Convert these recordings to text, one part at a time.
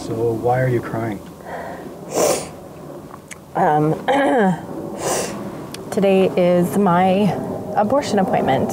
So why are you crying? Today is my abortion appointment.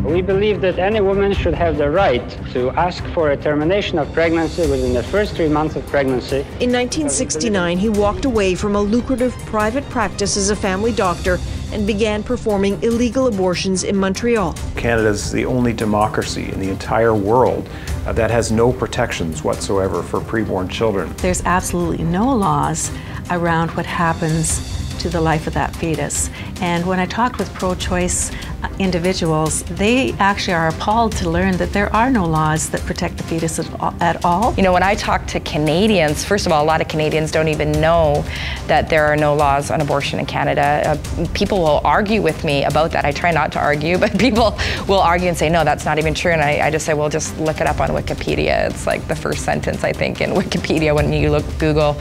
We believe that any woman should have the right to ask for a termination of pregnancy within the first 3 months of pregnancy. In 1969, he walked away from a lucrative private practice as a family doctor and began performing illegal abortions in Montreal. Canada is the only democracy in the entire world that has no protections whatsoever for preborn children. There's absolutely no laws around what happens to the life of that fetus. And when I talked with pro-choice individuals, they actually are appalled to learn that there are no laws that protect the fetus at all. You know, when I talk to Canadians, first of all, a lot of Canadians don't even know that there are no laws on abortion in Canada. People will argue with me about that. I try not to argue, but people will argue and say, no, that's not even true. And I just say, well, just look it up on Wikipedia. It's like the first sentence, I think, in Wikipedia when you Google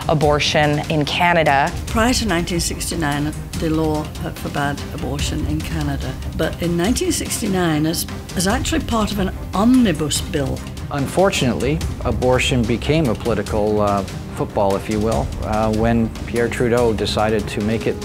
abortion in Canada. Prior to 1969, the law forbade abortion in Canada. But in 1969, as actually part of an omnibus bill. Unfortunately, abortion became a political football, if you will, when Pierre Trudeau decided to make it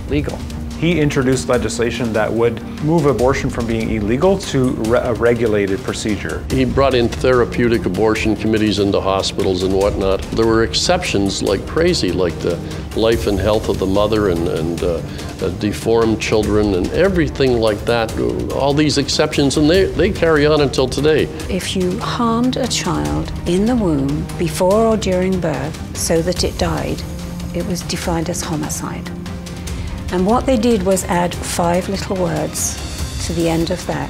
legal. He introduced legislation that would move abortion from being illegal to a regulated procedure. He brought in therapeutic abortion committees into hospitals and whatnot. There were exceptions like crazy, like the life and health of the mother and deformed children and everything like that. All these exceptions, and they carry on until today. If you harmed a child in the womb before or during birth so that it died, it was defined as homicide. And what they did was add 5 little words to the end of that,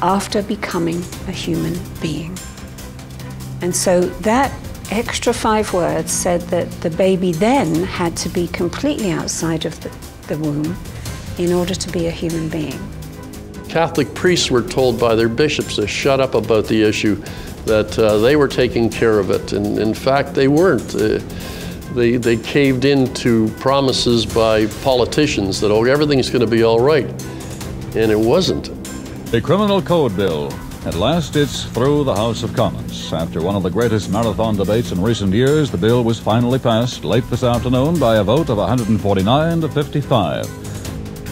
after becoming a human being. And so that extra 5 words said that the baby then had to be completely outside of the womb in order to be a human being. Catholic priests were told by their bishops to shut up about the issue, that they were taking care of it. And in fact, they weren't. They caved into promises by politicians that, oh, everything's going to be all right. And it wasn't. The Criminal Code Bill. At last, it's through the House of Commons. After one of the greatest marathon debates in recent years, the bill was finally passed late this afternoon by a vote of 149 to 55.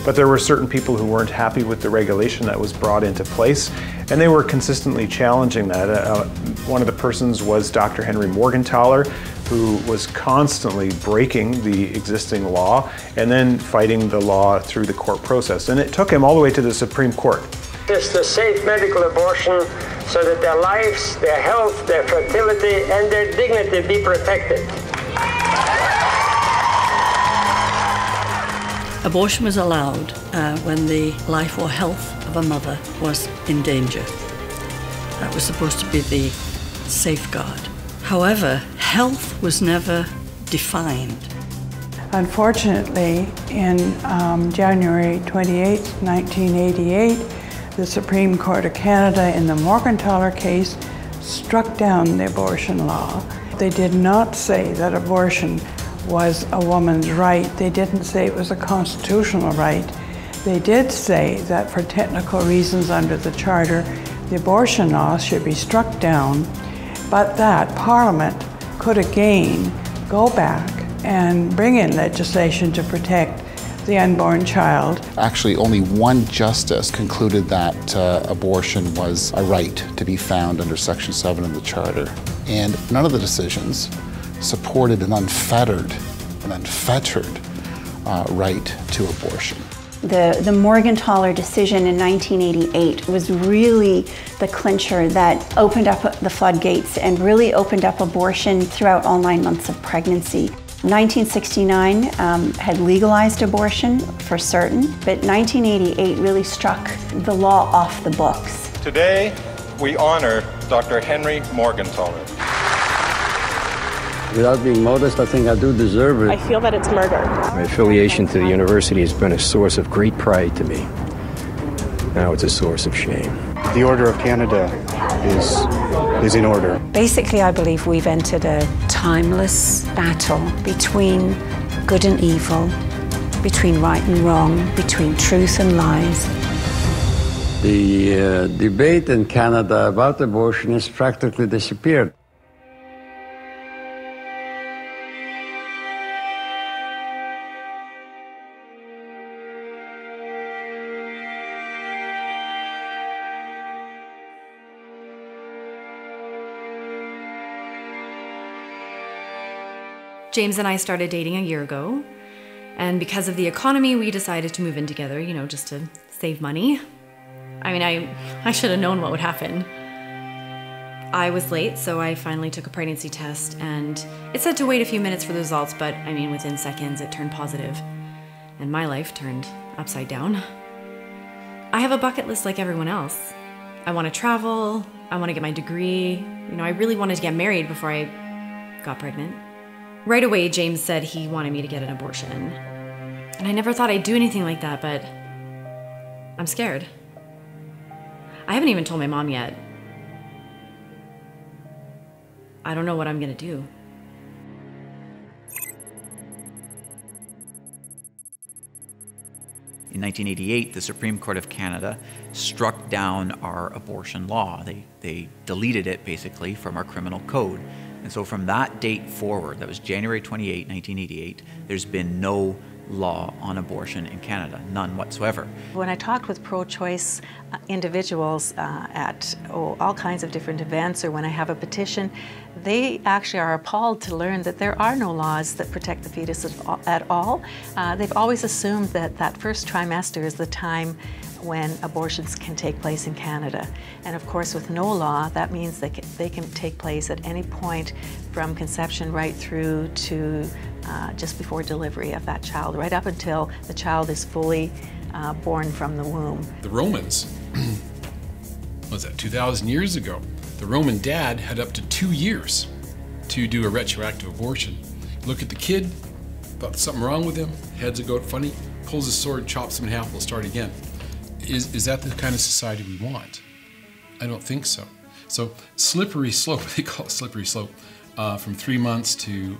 But there were certain people who weren't happy with the regulation that was brought into place, and they were consistently challenging that. One of the persons was Dr. Henry Morgentaler, who was constantly breaking the existing law and then fighting the law through the court process. And it took him all the way to the Supreme Court. It's the safe medical abortion so that their lives, their health, their fertility, and their dignity be protected. Abortion was allowed when the life or health of a mother was in danger. That was supposed to be the safeguard. However, health was never defined. Unfortunately, in January 28, 1988, the Supreme Court of Canada in the Morgentaler case struck down the abortion law. They did not say that abortion was a woman's right. They didn't say it was a constitutional right. They did say that for technical reasons under the Charter, the abortion law should be struck down, but that Parliament could again go back and bring in legislation to protect the unborn child. Actually, only one justice concluded that abortion was a right to be found under Section 7 of the Charter. And none of the decisions supported an unfettered right to abortion. The Morgentaler decision in 1988 was really the clincher that opened up the floodgates and really opened up abortion throughout all 9 months of pregnancy. 1969 had legalized abortion for certain, but 1988 really struck the law off the books. Today, we honor Dr. Henry Morgentaler. Without being modest, I think I do deserve it. I feel that it's murder. My affiliation to the university has been a source of great pride to me. Now it's a source of shame. The Order of Canada is in order. Basically, I believe we've entered a timeless battle between good and evil, between right and wrong, between truth and lies. The debate in Canada about abortion has practically disappeared. James and I started dating a year ago, and because of the economy, we decided to move in together, you know, just to save money. I mean, I should have known what would happen. I was late, so I finally took a pregnancy test, and it said to wait a few minutes for the results, but I mean, within seconds it turned positive, and my life turned upside down. I have a bucket list like everyone else. I want to travel, I want to get my degree, you know, I really wanted to get married before I got pregnant. Right away, James said he wanted me to get an abortion. And I never thought I'd do anything like that, but I'm scared. I haven't even told my mom yet. I don't know what I'm gonna do. In 1988, the Supreme Court of Canada struck down our abortion law. They deleted it, basically, from our criminal code. And so from that date forward, that was January 28, 1988, there's been no law on abortion in Canada, none whatsoever. When I talked with pro-choice individuals at all kinds of different events, or when I have a petition, they actually are appalled to learn that there are no laws that protect the fetus at all. They've always assumed that that first trimester is the time when abortions can take place in Canada. And of course, with no law, that means they can take place at any point from conception right through to just before delivery of that child, right up until the child is fully born from the womb. The Romans, what was that, 2,000 years ago, the Roman dad had up to 2 years to do a retroactive abortion. Look at the kid, thought something wrong with him, heads will go funny, pulls his sword, chops him in half, we'll start again. Is that the kind of society we want? I don't think so. So slippery slope, they call it slippery slope, from 3 months to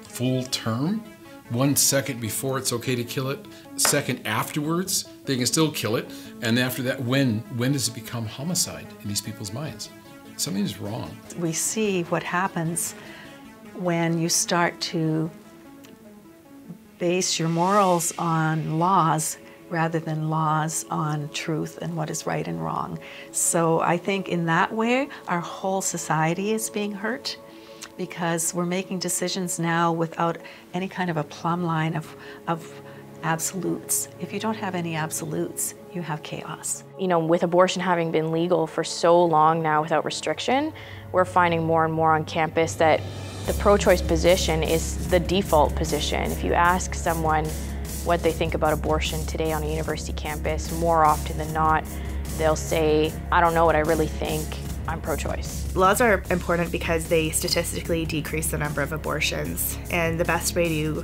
full term. 1 second before it's okay to kill it, second afterwards, they can still kill it. And after that, when does it become homicide in these people's minds? Something is wrong. We see what happens when you start to base your morals on laws rather than laws on truth and what is right and wrong. So I think in that way, our whole society is being hurt because we're making decisions now without any kind of a plumb line of absolutes. If you don't have any absolutes, you have chaos. You know, with abortion having been legal for so long now without restriction, we're finding more and more on campus that the pro-choice position is the default position. If you ask someone what they think about abortion today on a university campus, more often than not, they'll say, I don't know what I really think, I'm pro-choice. Laws are important because they statistically decrease the number of abortions, and the best way to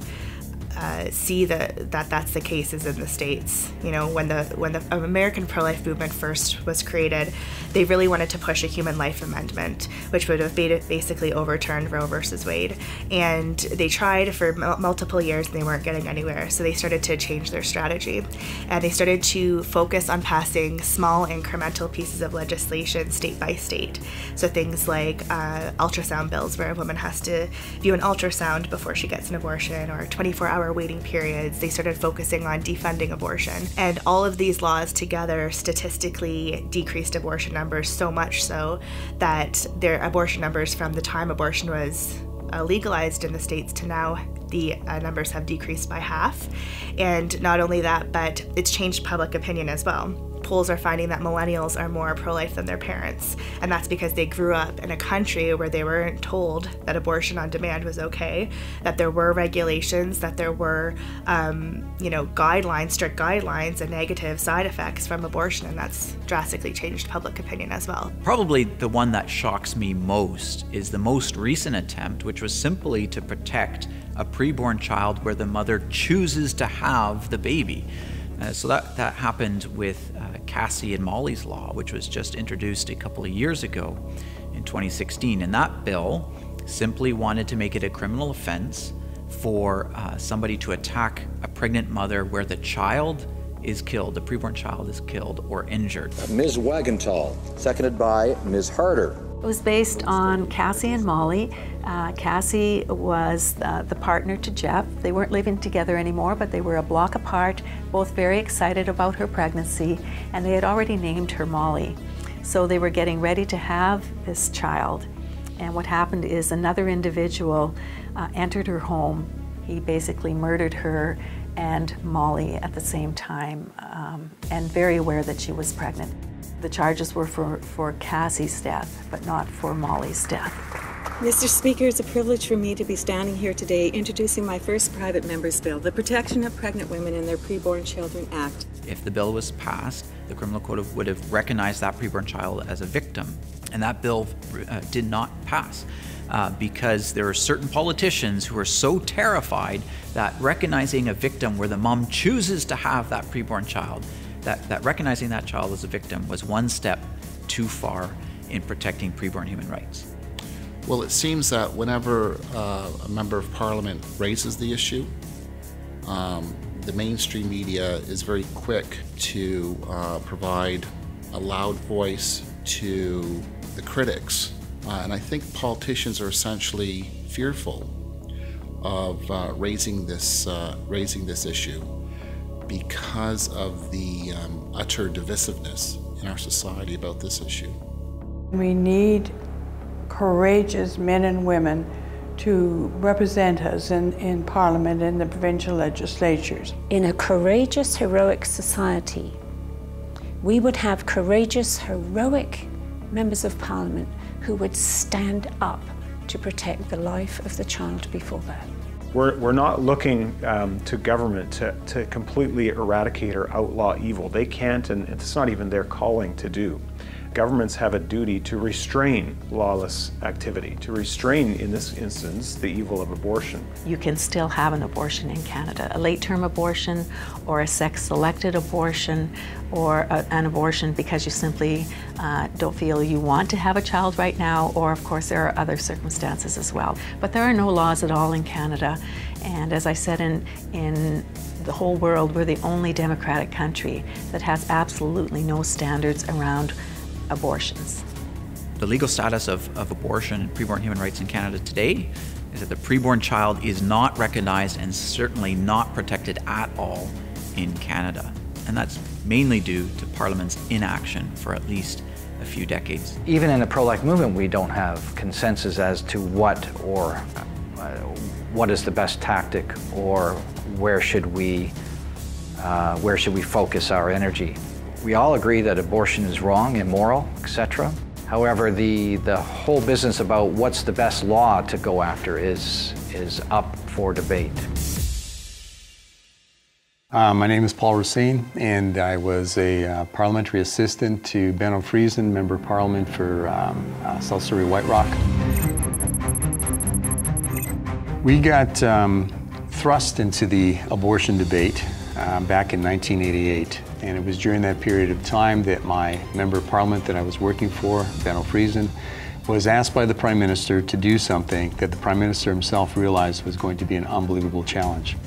see that that's the case is in the States. You know, when the American pro-life movement first was created, they really wanted to push a human life amendment, which would have basically overturned Roe versus Wade. And they tried for multiple years and they weren't getting anywhere. So they started to change their strategy. And they started to focus on passing small incremental pieces of legislation state by state. So things like ultrasound bills where a woman has to view an ultrasound before she gets an abortion, or 24-hour waiting periods. They started focusing on defunding abortion. And all of these laws together statistically decreased abortion numbers, so much so that their abortion numbers from the time abortion was legalized in the States to now, the numbers have decreased by half. And not only that, but it's changed public opinion as well. Polls are finding that millennials are more pro-life than their parents, and that's because they grew up in a country where they weren't told that abortion on demand was okay, that there were regulations, that there were, guidelines, strict guidelines, and negative side effects from abortion, and that's drastically changed public opinion as well. Probably the one that shocks me most is the most recent attempt, which was simply to protect a preborn child where the mother chooses to have the baby. So that happened with Cassie and Molly's Law, which was just introduced a couple of years ago in 2016. And that bill simply wanted to make it a criminal offense for somebody to attack a pregnant mother where the child is killed, the preborn child is killed or injured. Ms. Wagenthal, seconded by Ms. Harder. It was based on Cassie and Molly. Cassie was the partner to Jeff. They weren't living together anymore, but they were a block apart, both very excited about her pregnancy, and they had already named her Molly. So they were getting ready to have this child. And what happened is another individual entered her home. He basically murdered her and Molly at the same time, and very aware that she was pregnant. The charges were for Cassie's death, but not for Molly's death. Mr. Speaker, it's a privilege for me to be standing here today introducing my first private member's bill, the Protection of Pregnant Women and Their Preborn Children Act. If the bill was passed, the Criminal Code would have recognized that preborn child as a victim, and that bill did not pass. Because there are certain politicians who are so terrified that recognizing a victim where the mom chooses to have that preborn child, that recognizing that child as a victim was one step too far in protecting preborn human rights. Well, it seems that whenever a member of parliament raises the issue, the mainstream media is very quick to provide a loud voice to the critics. And I think politicians are essentially fearful of raising this issue because of the utter divisiveness in our society about this issue. We need courageous men and women to represent us in Parliament and the provincial legislatures. In a courageous, heroic society, we would have courageous, heroic members of Parliament who would stand up to protect the life of the child before birth. We're not looking to government to completely eradicate or outlaw evil. They can't, and it's not even their calling to do. Governments have a duty to restrain lawless activity, to restrain, in this instance, the evil of abortion. You can still have an abortion in Canada, a late-term abortion or a sex-selected abortion or an abortion because you simply don't feel you want to have a child right now, or of course there are other circumstances as well. But there are no laws at all in Canada, and as I said, in the whole world, we're the only democratic country that has absolutely no standards around abortions. The legal status of abortion and preborn human rights in Canada today is that the preborn child is not recognized and certainly not protected at all in Canada. And that's mainly due to Parliament's inaction for at least a few decades. Even in the pro-life movement, we don't have consensus as to what is the best tactic, or where should we focus our energy. We all agree that abortion is wrong, immoral, etc. However, the whole business about what's the best law to go after is up for debate. My name is Paul Racine, and I was a parliamentary assistant to Benno Friesen, Member of Parliament for South Surrey White Rock. We got thrust into the abortion debate back in 1988. And it was during that period of time that my Member of Parliament that I was working for, Benno Friesen, was asked by the Prime Minister to do something that the Prime Minister himself realized was going to be an unbelievable challenge.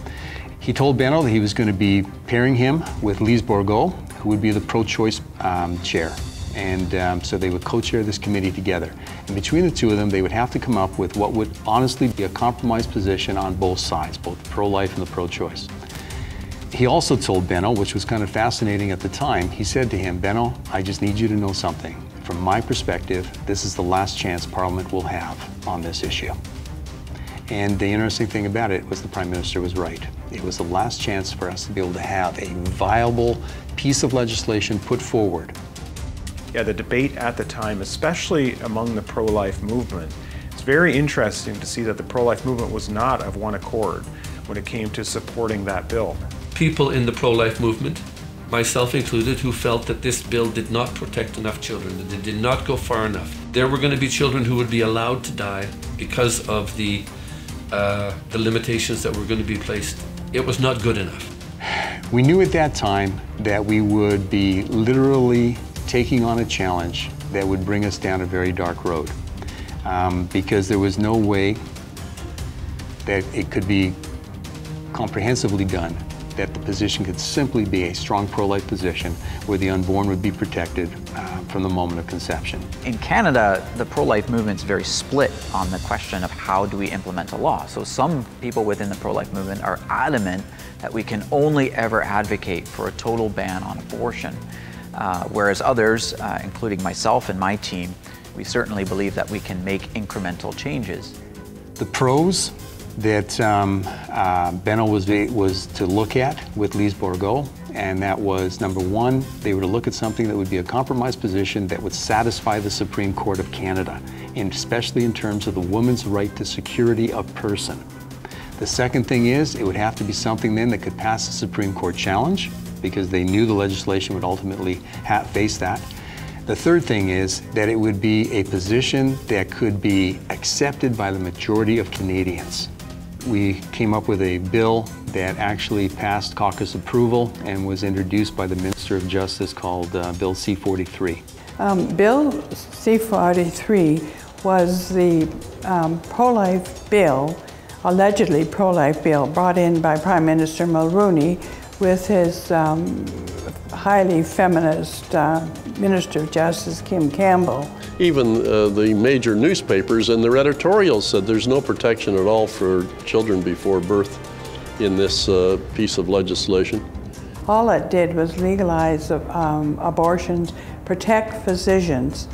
He told Benno that he was going to be pairing him with Lise Bourgault, who would be the pro-choice chair. And so they would co-chair this committee together. And between the two of them, they would have to come up with what would honestly be a compromised position on both sides, both the pro-life and the pro-choice. He also told Benno, which was kind of fascinating at the time, he said to him, "Benno, I just need you to know something. From my perspective, this is the last chance Parliament will have on this issue." And the interesting thing about it was the Prime Minister was right. It was the last chance for us to be able to have a viable piece of legislation put forward. Yeah, the debate at the time, especially among the pro-life movement, it's very interesting to see that the pro-life movement was not of one accord when it came to supporting that bill. People in the pro-life movement, myself included, who felt that this bill did not protect enough children, that it did not go far enough. There were going to be children who would be allowed to die because of the limitations that were going to be placed. It was not good enough. We knew at that time that we would be literally taking on a challenge that would bring us down a very dark road, because there was no way that it could be comprehensively done that the position could simply be a strong pro-life position where the unborn would be protected from the moment of conception. In Canada, the pro-life movement is very split on the question of how do we implement a law. So some people within the pro-life movement are adamant that we can only ever advocate for a total ban on abortion, whereas others, including myself and my team, we certainly believe that we can make incremental changes. The pros that Benno was to look at with Lise Bourgault, and that was, number one, they were to look at something that would be a compromise position that would satisfy the Supreme Court of Canada, and especially in terms of the woman's right to security of person. The second thing is, it would have to be something then that could pass the Supreme Court challenge, because they knew the legislation would ultimately face that. The third thing is that it would be a position that could be accepted by the majority of Canadians. We came up with a bill that actually passed caucus approval and was introduced by the Minister of Justice called Bill C-43. Bill C-43 was the pro-life bill, allegedly pro-life bill, brought in by Prime Minister Mulroney with his highly feminist Minister of Justice, Kim Campbell. Even the major newspapers and their editorials said there's no protection at all for children before birth in this piece of legislation. All it did was legalize abortions, protect physicians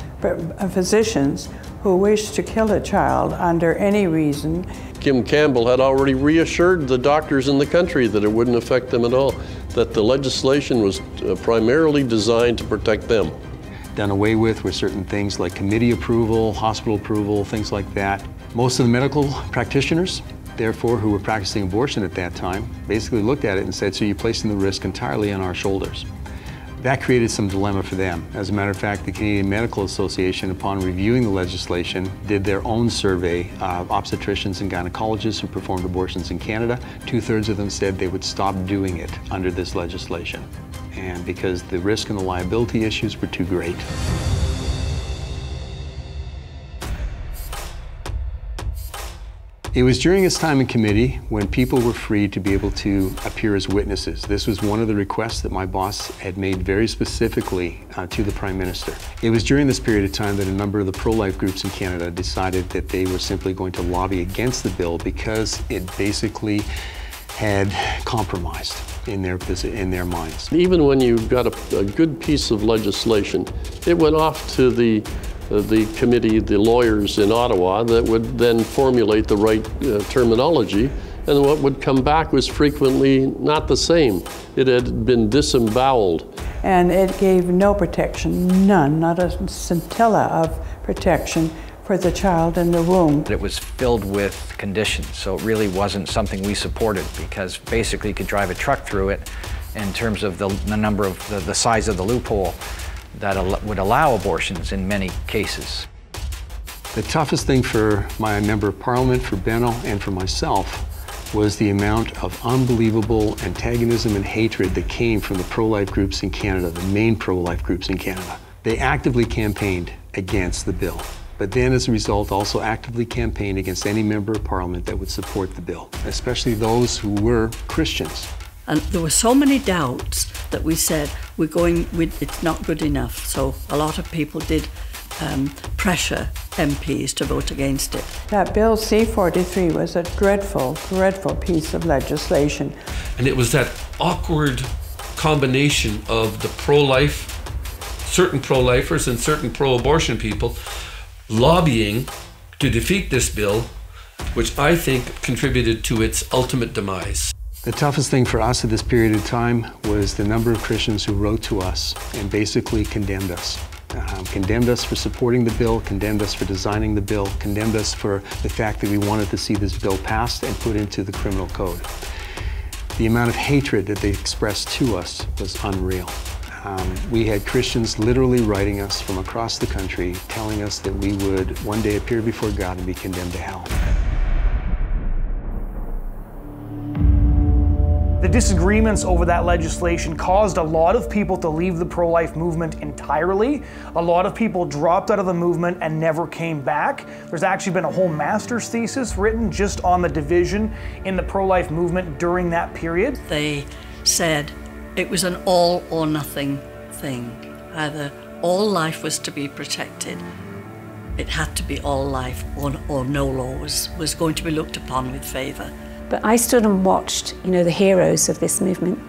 who wish to kill a child under any reason. Kim Campbell had already reassured the doctors in the country that it wouldn't affect them at all, that the legislation was primarily designed to protect them. Done away with were certain things like committee approval, hospital approval, things like that. Most of the medical practitioners, therefore, who were practicing abortion at that time, basically looked at it and said, so you're placing the risk entirely on our shoulders. That created some dilemma for them. As a matter of fact, the Canadian Medical Association, upon reviewing the legislation, did their own survey of obstetricians and gynecologists who performed abortions in Canada. 2/3 of them said they would stop doing it under this legislation, and because the risk and the liability issues were too great. It was during its time in committee when people were free to be able to appear as witnesses. This was one of the requests that my boss had made very specifically to the Prime Minister. It was during this period of time that a number of the pro-life groups in Canada decided that they were simply going to lobby against the bill because it basically had compromised in their minds. Even when you've got a good piece of legislation, it went off to the committee, the lawyers in Ottawa, that would then formulate the right terminology, and what would come back was frequently not the same. It had been disemboweled. And it gave no protection, none, not a scintilla of protection for the child in the womb. It was filled with conditions, so it really wasn't something we supported, because basically you could drive a truck through it in terms of the number of the size of the loophole that would allow abortions in many cases. The toughest thing for my Member of Parliament, for Benno, and for myself was the amount of unbelievable antagonism and hatred that came from the pro-life groups in Canada, the main pro-life groups in Canada. They actively campaigned against the bill, but then as a result also actively campaigned against any Member of Parliament that would support the bill, especially those who were Christians. And there were so many doubts that we said, it's not good enough. So a lot of people did pressure MPs to vote against it. That Bill C-43 was a dreadful, dreadful piece of legislation. And it was that awkward combination of the pro-life, certain pro-lifers and certain pro-abortion people lobbying to defeat this bill, which I think contributed to its ultimate demise. The toughest thing for us at this period of time was the number of Christians who wrote to us and basically condemned us. Condemned us for supporting the bill, condemned us for designing the bill, condemned us for the fact that we wanted to see this bill passed and put into the criminal code. The amount of hatred that they expressed to us was unreal. We had Christians literally writing us from across the country, telling us that we would one day appear before God and be condemned to hell. The disagreements over that legislation caused a lot of people to leave the pro-life movement entirely. A lot of people dropped out of the movement and never came back. There's actually been a whole master's thesis written just on the division in the pro-life movement during that period. They said it was an all or nothing thing. Either all life was to be protected, it had to be all life, or no law was going to be looked upon with favour. But I stood and watched, the heroes of this movement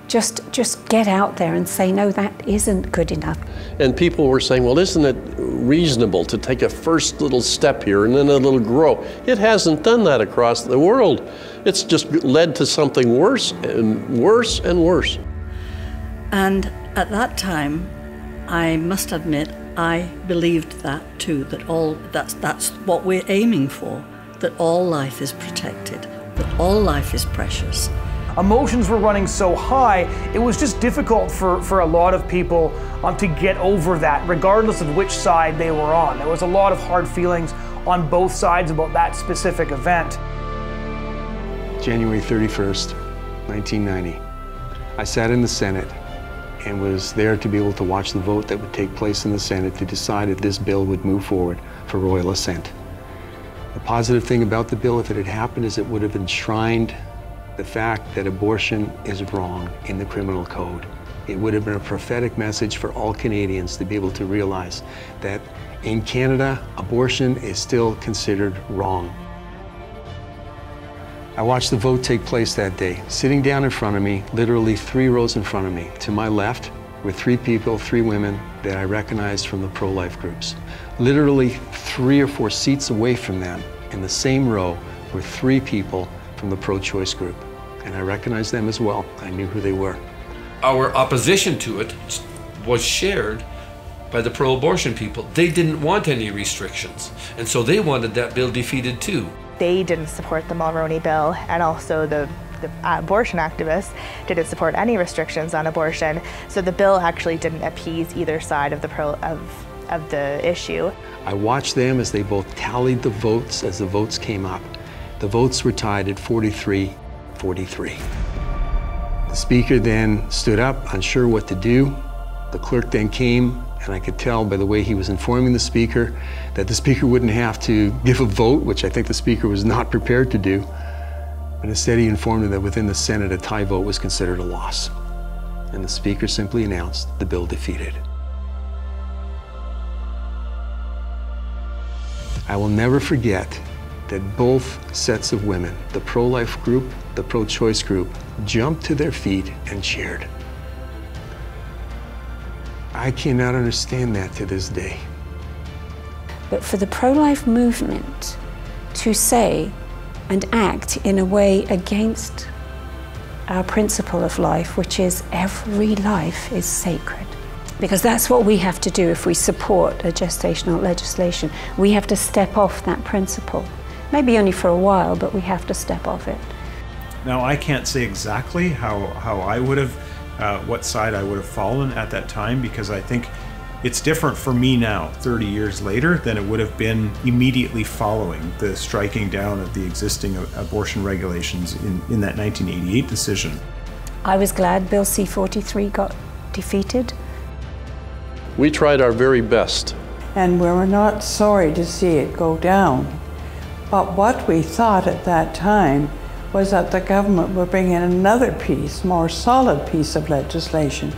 just get out there and say, no, that isn't good enough. And people were saying, well, isn't it reasonable to take a first little step here and then it'll grow? It hasn't done that across the world. It's just led to something worse and worse and worse. And at that time, I must admit, I believed that too, that's what we're aiming for, that all life is protected, that all life is precious. Emotions were running so high, it was just difficult for a lot of people to get over that, regardless of which side they were on. There was a lot of hard feelings on both sides about that specific event. January 31st, 1990. I sat in the Senate and was there to be able to watch the vote that would take place in the Senate to decide if this bill would move forward for royal assent. The positive thing about the bill, if it had happened, is it would have enshrined the fact that abortion is wrong in the criminal code. It would have been a prophetic message for all Canadians to be able to realize that in Canada, abortion is still considered wrong. I watched the vote take place that day. Sitting down in front of me, literally 3 rows in front of me, to my left were 3 people, 3 women that I recognized from the pro-life groups. Literally 3 or 4 seats away from them, in the same row, were 3 people from the pro-choice group. And I recognized them as well. I knew who they were. Our opposition to it was shared by the pro-abortion people. They didn't want any restrictions, and so they wanted that bill defeated too. They didn't support the Mulroney bill, and also the abortion activists didn't support any restrictions on abortion. So the bill actually didn't appease either side of the issue. I watched them as they both tallied the votes as the votes came up. The votes were tied at 43-43. The speaker then stood up, unsure what to do. The clerk then came, and I could tell by the way he was informing the speaker that the speaker wouldn't have to give a vote, which I think the speaker was not prepared to do. But instead he informed him that within the Senate a tie vote was considered a loss. And the speaker simply announced the bill defeated. I will never forget that both sets of women, the pro-life group, the pro-choice group, jumped to their feet and cheered. I cannot understand that to this day. But for the pro-life movement to say and act in a way against our principle of life, which is every life is sacred. Because that's what we have to do if we support a gestational legislation. We have to step off that principle. Maybe only for a while, but we have to step off it. Now, I can't say exactly how I would have, what side I would have fallen at that time, because I think it's different for me now, 30 years later, than it would have been immediately following the striking down of the existing abortion regulations in that 1988 decision. I was glad Bill C-43 got defeated. We tried our very best. And we were not sorry to see it go down. But what we thought at that time was that the government would bring in another piece, more solid piece of legislation.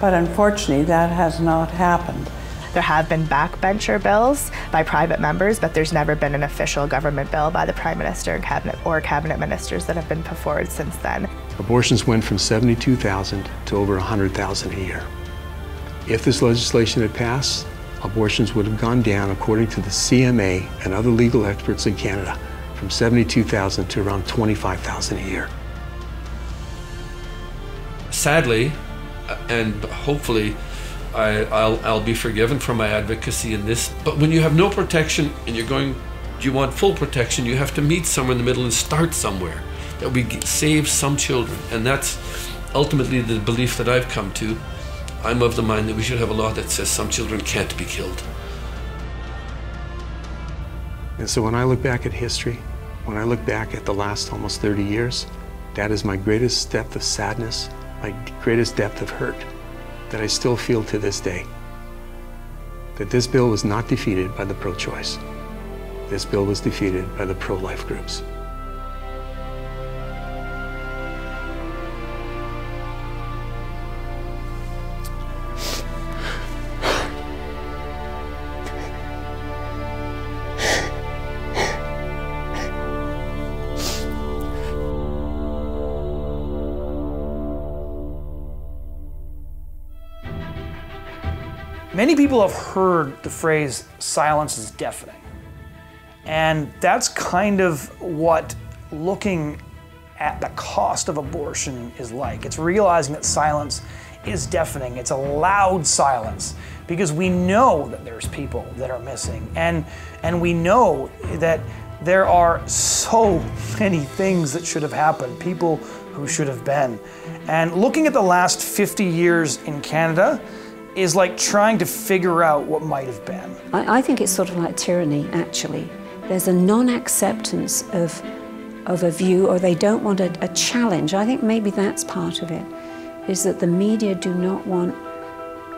But unfortunately, that has not happened. There have been backbencher bills by private members, but there's never been an official government bill by the Prime Minister and cabinet ministers that have been put forward since then. Abortions went from 72,000 to over 100,000 a year. If this legislation had passed, abortions would have gone down, according to the CMA and other legal experts in Canada, from 72,000 to around 25,000 a year. Sadly, and hopefully I'll be forgiven for my advocacy in this, but when you have no protection and you want full protection, you have to meet somewhere in the middle and start somewhere, that we save some children. And that's ultimately the belief that I've come to. I'm of the mind that we should have a law that says some children can't be killed. And so when I look back at history, when I look back at the last almost 30 years, that is my greatest depth of sadness, my greatest depth of hurt that I still feel to this day. That this bill was not defeated by the pro-choice. This bill was defeated by the pro-life groups. Many people have heard the phrase, silence is deafening. And that's kind of what looking at the cost of abortion is like. It's realizing that silence is deafening. It's a loud silence because we know that there's people that are missing. And we know that there are so many things that should have happened, people who should have been. And looking at the last 50 years in Canada is like trying to figure out what might have been. I think it's sort of like tyranny, actually. There's a non-acceptance of a view, or they don't want a challenge. I think maybe that's part of it, is that the media do not want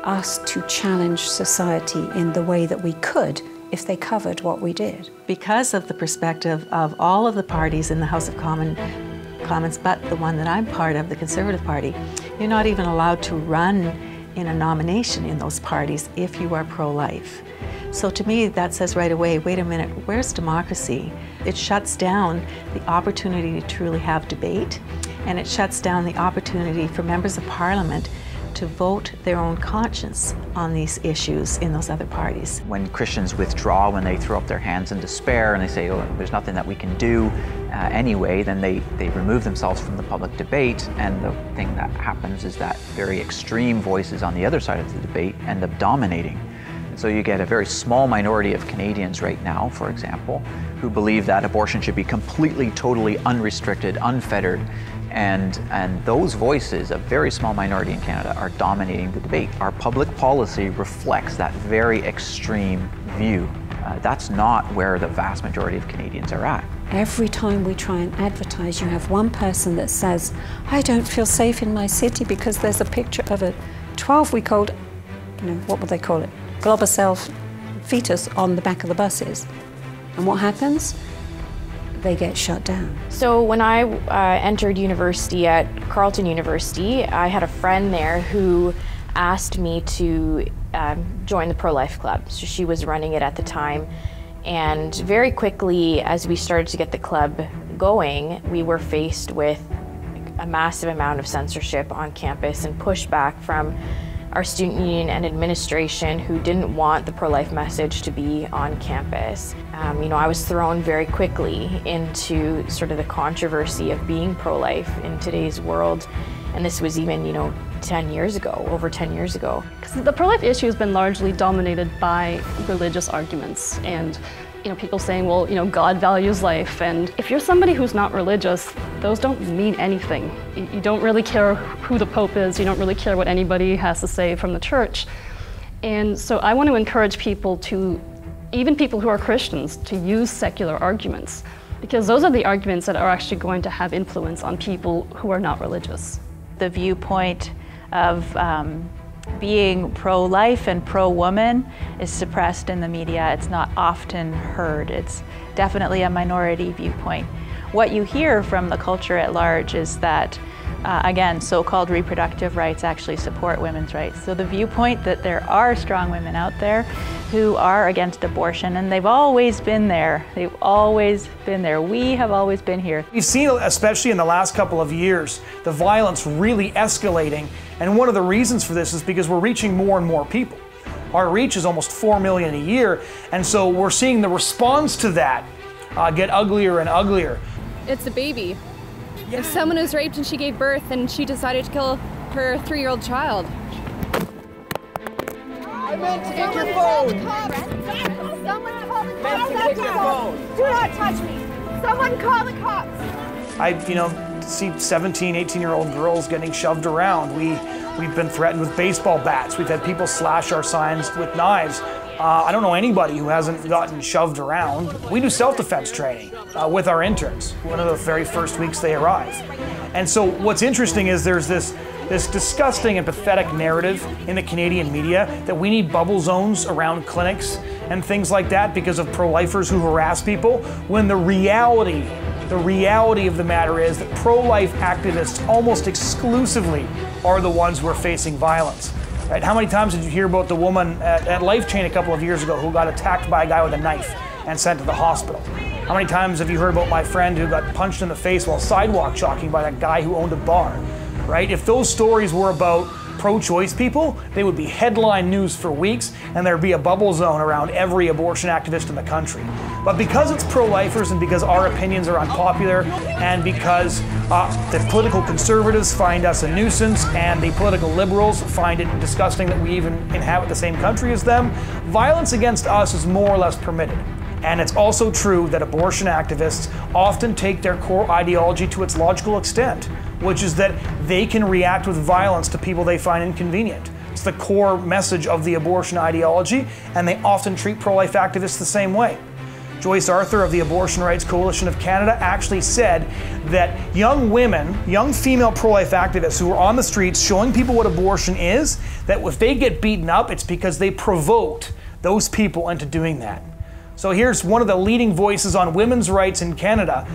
us to challenge society in the way that we could if they covered what we did. Because of the perspective of all of the parties in the House of Commons, but the one that I'm part of, the Conservative Party, you're not even allowed to run in a nomination in those parties if you are pro-life. So to me, that says right away, wait a minute, where's democracy? It shuts down the opportunity to truly have debate, and it shuts down the opportunity for members of Parliament to vote their own conscience on these issues in those other parties. When Christians withdraw, when they throw up their hands in despair and they say, oh, there's nothing that we can do anyway, then they remove themselves from the public debate, and the thing that happens is that very extreme voices on the other side of the debate end up dominating. So you get a very small minority of Canadians right now, for example, who believe that abortion should be completely, totally unrestricted, unfettered, and those voices, a very small minority in Canada, are dominating the debate. Our public policy reflects that very extreme view. That's not where the vast majority of Canadians are at. Every time we try and advertise, you have one person that says, I don't feel safe in my city because there's a picture of a 12-week-old, what would they call it? Globocell fetus on the back of the buses. And what happens? They get shut down. So when I entered university at Carleton University, I had a friend there who asked me to join the pro-life club. So she was running it at the time. And very quickly, as we started to get the club going, we were faced with a massive amount of censorship on campus and pushback from our student union and administration who didn't want the pro-life message to be on campus. I was thrown very quickly into sort of the controversy of being pro-life in today's world. And this was even, 10 years ago, over 10 years ago. Because the pro-life issue has been largely dominated by religious arguments and people saying, well, God values life, and if you're somebody who's not religious, those don't mean anything. You don't really care who the Pope is, you don't really care what anybody has to say from the church. And so I want to encourage people even people who are Christians, to use secular arguments, because those are the arguments that are actually going to have influence on people who are not religious. The viewpoint of being pro-life and pro-woman is suppressed in the media. It's not often heard. It's definitely a minority viewpoint. What you hear from the culture at large is that, again, so-called reproductive rights actually support women's rights. So the viewpoint that there are strong women out there who are against abortion, and they've always been there. They've always been there. We have always been here. We've seen, especially in the last couple of years, the violence really escalating. And one of the reasons for this is because we're reaching more and more people. Our reach is almost 4 million a year. And so we're seeing the response to that get uglier and uglier. It's a baby. Yeah. If someone was raped and she gave birth and she decided to kill her 3-year-old child. I meant to take your phone. Someone call the cops. Take your phone. Do not touch me. Someone call the cops. I see 17, 18-year-old girls getting shoved around. We've been threatened with baseball bats. We've had people slash our signs with knives. I don't know anybody who hasn't gotten shoved around. We do self-defense training with our interns, one of the very first weeks they arrive. And so what's interesting is there's this disgusting and pathetic narrative in the Canadian media that we need bubble zones around clinics and things like that because of pro-lifers who harass people, when the reality of the matter is that pro-life activists almost exclusively are the ones who are facing violence. Right? How many times did you hear about the woman at Life Chain a couple of years ago who got attacked by a guy with a knife and sent to the hospital? How many times have you heard about my friend who got punched in the face while sidewalk chalking by that guy who owned a bar? Right? If those stories were about pro-choice people, they would be headline news for weeks, and there'd be a bubble zone around every abortion activist in the country. But because it's pro-lifers and because our opinions are unpopular and because the political conservatives find us a nuisance and the political liberals find it disgusting that we even inhabit the same country as them, violence against us is more or less permitted. And it's also true that abortion activists often take their core ideology to its logical extent, which is that they can react with violence to people they find inconvenient. It's the core message of the abortion ideology, and they often treat pro-life activists the same way. Joyce Arthur of the Abortion Rights Coalition of Canada actually said that young women, young female pro-life activists who are on the streets showing people what abortion is, that if they get beaten up, it's because they provoked those people into doing that. So here's one of the leading voices on women's rights in Canada.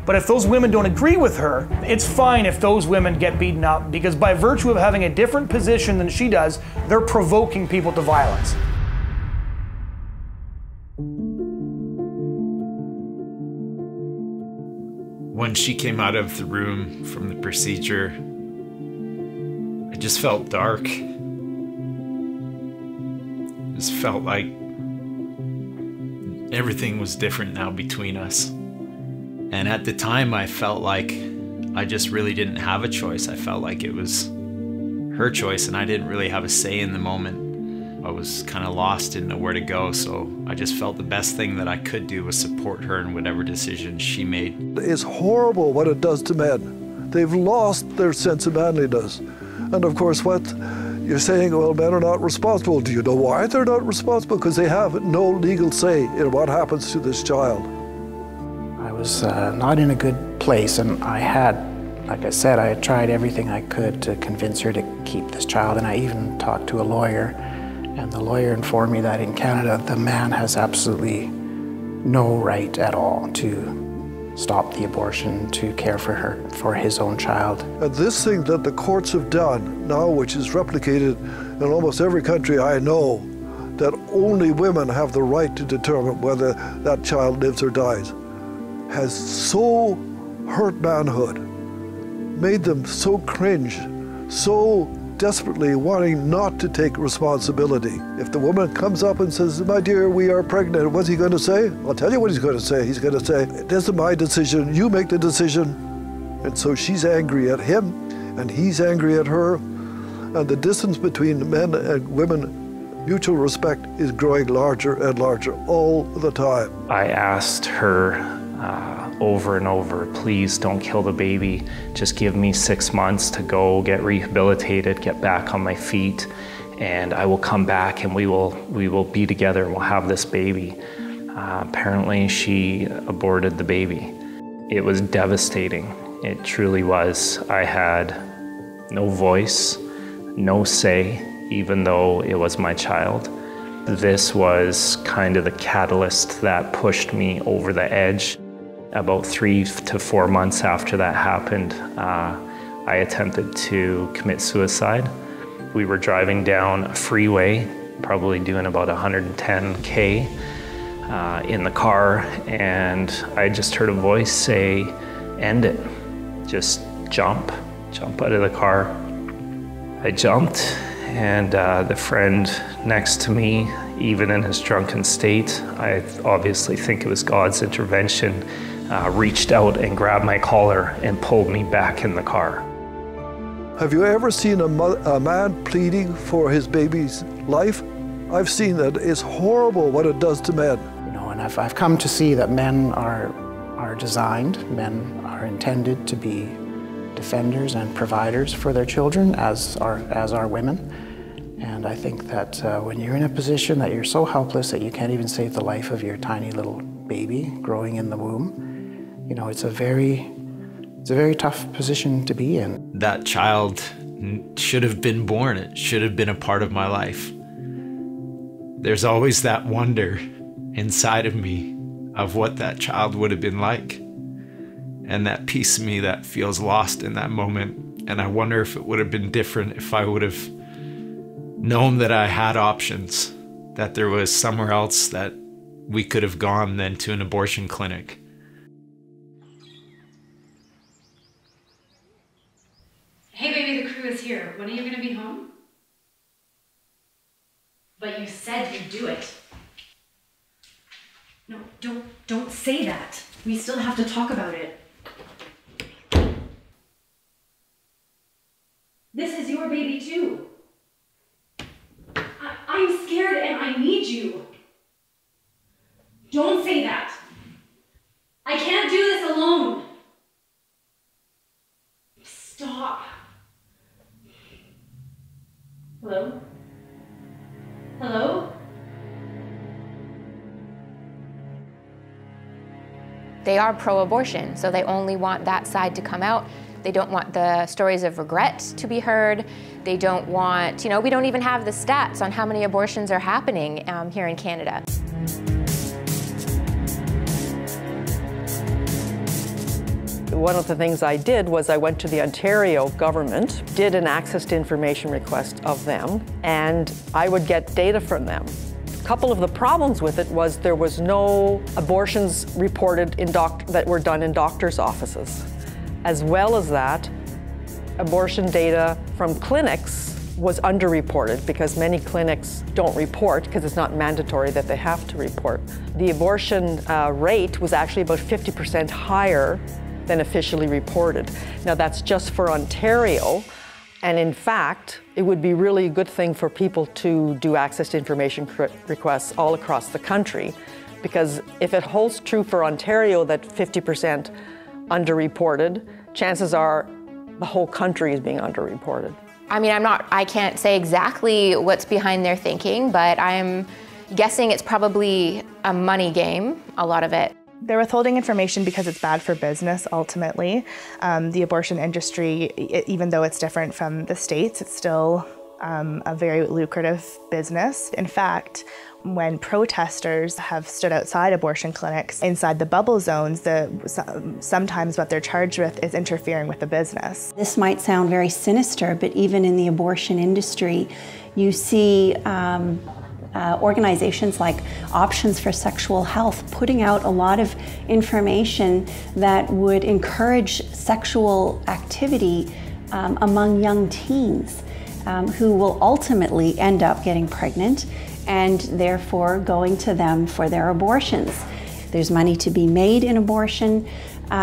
But if those women don't agree with her, it's fine if those women get beaten up, because by virtue of having a different position than she does, they're provoking people to violence. When she came out of the room from the procedure, it just felt dark. It just felt like everything was different now between us. And at the time, I felt like I just really didn't have a choice. I felt like it was her choice, and I didn't really have a say in the moment. I was kind of lost and nowhere to go, so I just felt the best thing that I could do was support her in whatever decision she made. It's horrible what it does to men. They've lost their sense of manliness. And of course, what you're saying, well, men are not responsible. Do you know why they're not responsible? Because they have no legal say in what happens to this child. I was not in a good place, and I had, like I said, I had tried everything I could to convince her to keep this child, and I even talked to a lawyer, and the lawyer informed me that in Canada, the man has absolutely no right at all to stop the abortion, to care for her, for his own child. And this thing that the courts have done now, which is replicated in almost every country I know, that only women have the right to determine whether that child lives or dies, has so hurt manhood, made them so cringe, so desperately wanting not to take responsibility. If the woman comes up and says, my dear, we are pregnant, what's he going to say? I'll tell you what he's going to say. He's going to say, it isn't my decision, you make the decision. And so she's angry at him, and he's angry at her, and the distance between men and women, mutual respect, is growing larger and larger all the time. I asked her over and over, please don't kill the baby. Just give me 6 months to go get rehabilitated, get back on my feet, and I will come back and we will be together and we'll have this baby. Apparently she aborted the baby. It was devastating. It truly was. I had no voice, no say, even though it was my child. This was kind of the catalyst that pushed me over the edge. About 3 to 4 months after that happened, I attempted to commit suicide. We were driving down a freeway, probably doing about 110K in the car, and I just heard a voice say, end it. Just jump out of the car. I jumped, and the friend next to me, even in his drunken state, I obviously think it was God's intervention, reached out and grabbed my collar and pulled me back in the car. Have you ever seen a man pleading for his baby's life? I've seen that. It's horrible what it does to men. You know, and I've come to see that men are designed, men are intended to be defenders and providers for their children, as are women. And I think that when you're in a position that you're so helpless that you can't even save the life of your tiny little baby growing in the womb, you know, it's a very tough position to be in. That child should have been born. It should have been a part of my life. There's always that wonder inside of me of what that child would have been like. And that piece of me that feels lost in that moment. And I wonder if it would have been different if I would have known that I had options, that there was somewhere else that we could have gone than to an abortion clinic. Hey baby, the crew is here. When are you gonna be home? But you said you'd do it. No, don't say that. We still have to talk about it. This is your baby too. I'm scared and I need you. Don't say that. I can't do this alone. Stop. Hello? Hello? They are pro-abortion, so they only want that side to come out. They don't want the stories of regret to be heard. They don't want, we don't even have the stats on how many abortions are happening here in Canada. One of the things I did was I went to the Ontario government, did an access to information request of them, and I would get data from them. A couple of the problems with it was there was no abortions reported that were done in doctors' offices. As well as that, abortion data from clinics was underreported because many clinics don't report because it's not mandatory that they have to report. The abortion rate was actually about 50% higher than officially reported. Now that's just for Ontario, and in fact, it would be really a good thing for people to do access to information requests all across the country, because if it holds true for Ontario that 50% underreported, chances are the whole country is being underreported. I mean, I can't say exactly what's behind their thinking, but I'm guessing it's probably a money game, a lot of it. They're withholding information because it's bad for business, ultimately. The abortion industry, even though it's different from the States, it's still a very lucrative business. In fact, when protesters have stood outside abortion clinics, inside the bubble zones, sometimes what they're charged with is interfering with the business. This might sound very sinister, but even in the abortion industry, you see organizations like Options for Sexual Health putting out a lot of information that would encourage sexual activity among young teens who will ultimately end up getting pregnant and therefore going to them for their abortions. There's money to be made in abortion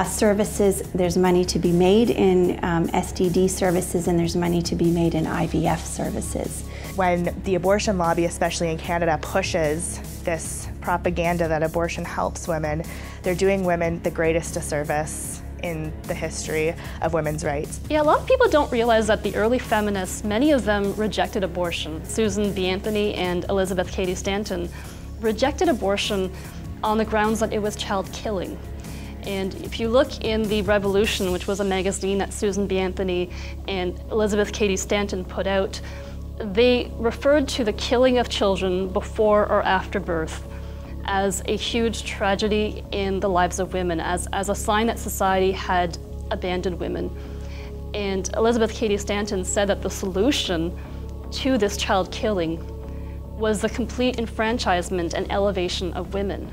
services, there's money to be made in STD services, and there's money to be made in IVF services. When the abortion lobby, especially in Canada, pushes this propaganda that abortion helps women, they're doing women the greatest disservice in the history of women's rights. Yeah, a lot of people don't realize that the early feminists, many of them rejected abortion. Susan B. Anthony and Elizabeth Cady Stanton rejected abortion on the grounds that it was child killing. And if you look in The Revolution, which was a magazine that Susan B. Anthony and Elizabeth Cady Stanton put out, they referred to the killing of children before or after birth as a huge tragedy in the lives of women, as a sign that society had abandoned women. And Elizabeth Cady Stanton said that the solution to this child killing was the complete enfranchisement and elevation of women.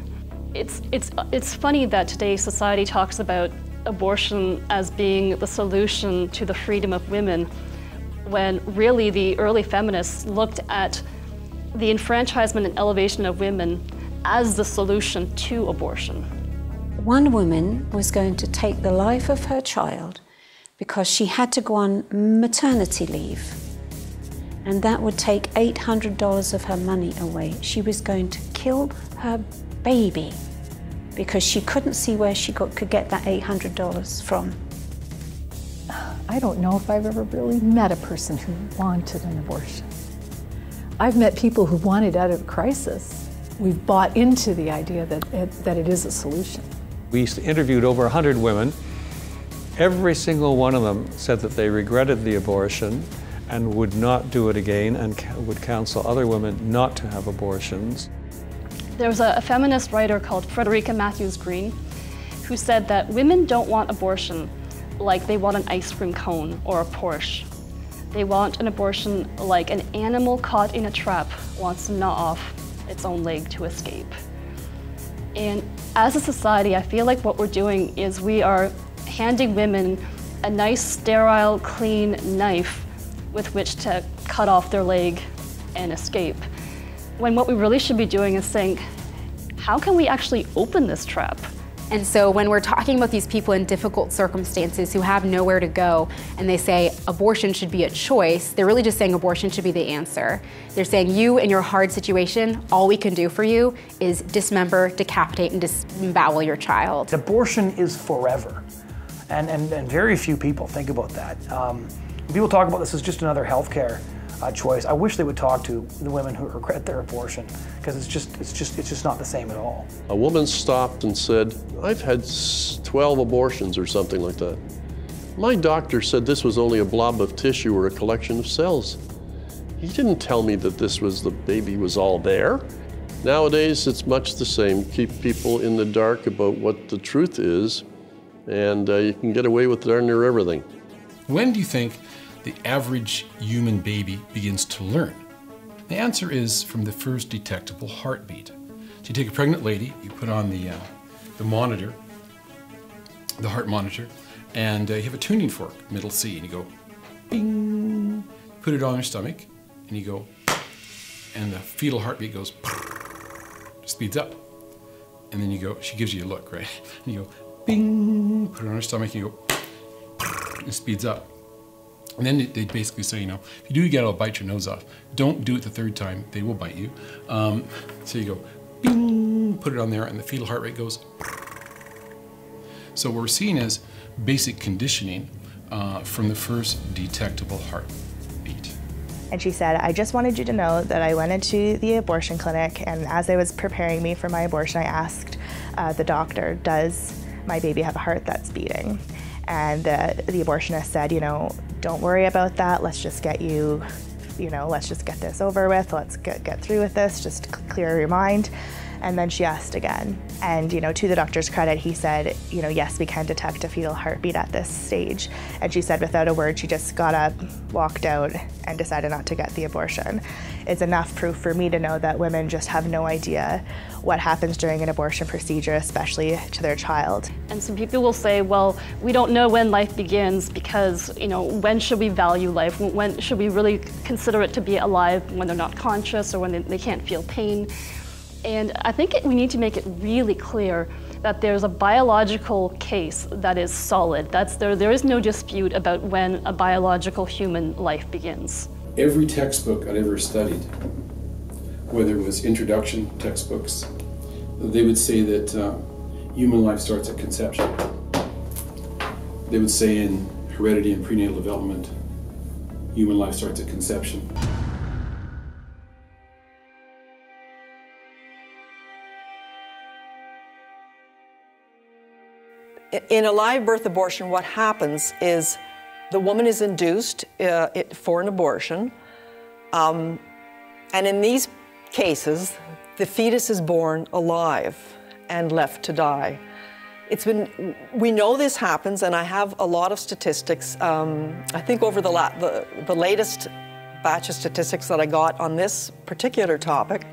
It's funny that today society talks about abortion as being the solution to the freedom of women, when really the early feminists looked at the enfranchisement and elevation of women as the solution to abortion. One woman was going to take the life of her child because she had to go on maternity leave, and that would take $800 of her money away. She was going to kill her baby because she couldn't see where she could get that $800 from. I don't know if I've ever really met a person who wanted an abortion. I've met people who wanted out of a crisis. We've bought into the idea that it is a solution. We interviewed over 100 women. Every single one of them said that they regretted the abortion and would not do it again, and would counsel other women not to have abortions. There was a feminist writer called Frederica Matthews Green who said that women don't want abortion like they want an ice cream cone or a Porsche. They want an abortion like an animal caught in a trap wants to gnaw off its own leg to escape. And as a society, I feel like what we're doing is we are handing women a nice, sterile, clean knife with which to cut off their leg and escape. when what we really should be doing is saying, how can we actually open this trap? And so when we're talking about these people in difficult circumstances who have nowhere to go, and they say abortion should be a choice, they're really just saying abortion should be the answer. They're saying you in your hard situation, all we can do for you is dismember, decapitate, and disembowel your child. Abortion is forever. And very few people think about that. When people talk about this as just another healthcare choice, I wish they would talk to the women who regret their abortion, because it's just not the same at all. A woman stopped and said, "I've had 12 abortions," or something like that. "My doctor said this was only a blob of tissue or a collection of cells. He didn't tell me that the baby was all there." Nowadays, it's much the same. Keep people in the dark about what the truth is, and you can get away with darn near everything. When do you think the average human baby begins to learn? The answer is from the first detectable heartbeat. So you take a pregnant lady, you put on the monitor, the heart monitor, and you have a tuning fork, middle C, and you go, bing, put it on her stomach, and you go, and the fetal heartbeat goes, speeds up. And then you go, she gives you a look, right? And you go, bing, put it on her stomach, and you go, it speeds up. And then they basically say, if you do get it, I'll bite your nose off. Don't do it the third time, they will bite you. So you go, bing, put it on there, and the fetal heart rate goes. So what we're seeing is basic conditioning from the first detectable heartbeat. And she said, "I just wanted you to know that I went into the abortion clinic, and as I was preparing me for my abortion, I asked the doctor, does my baby have a heart that's beating?" And the abortionist said, "Don't worry about that. Let's just get you, let's just get this over with. Let's get through with this. Just clear your mind." And then she asked again. And, to the doctor's credit, he said, "Yes, we can detect a fetal heartbeat at this stage." And she said without a word, she just got up, walked out, and decided not to get the abortion. It's enough proof for me to know that women just have no idea what happens during an abortion procedure, especially to their child. And some people will say, well, we don't know when life begins because, when should we value life? When should we really consider it to be alive, when they're not conscious or when they can't feel pain? And I think we need to make it really clear that there's a biological case that is solid. There is no dispute about when a biological human life begins. Every textbook I'd ever studied, whether it was introduction textbooks, they would say that human life starts at conception. They would say in heredity and prenatal development, human life starts at conception. In a live birth abortion, what happens is the woman is induced for an abortion, and in these cases, the fetus is born alive and left to die. We know this happens, and I have a lot of statistics. I think over the latest batch of statistics that I got on this particular topic,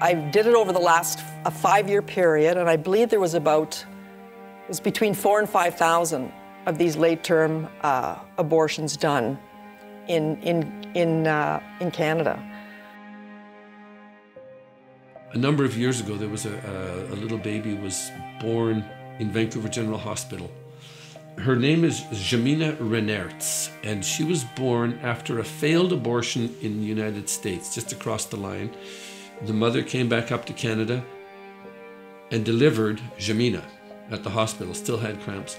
I did it over the last 5-year period, and I believe there was between 4,000 and 5,000 of these late-term abortions done in Canada. A number of years ago, there was a little baby was born in Vancouver General Hospital. Her name is Jamina Renertz, and she was born after a failed abortion in the United States, just across the line. The mother came back up to Canada and delivered Jamina at the hospital, still had cramps.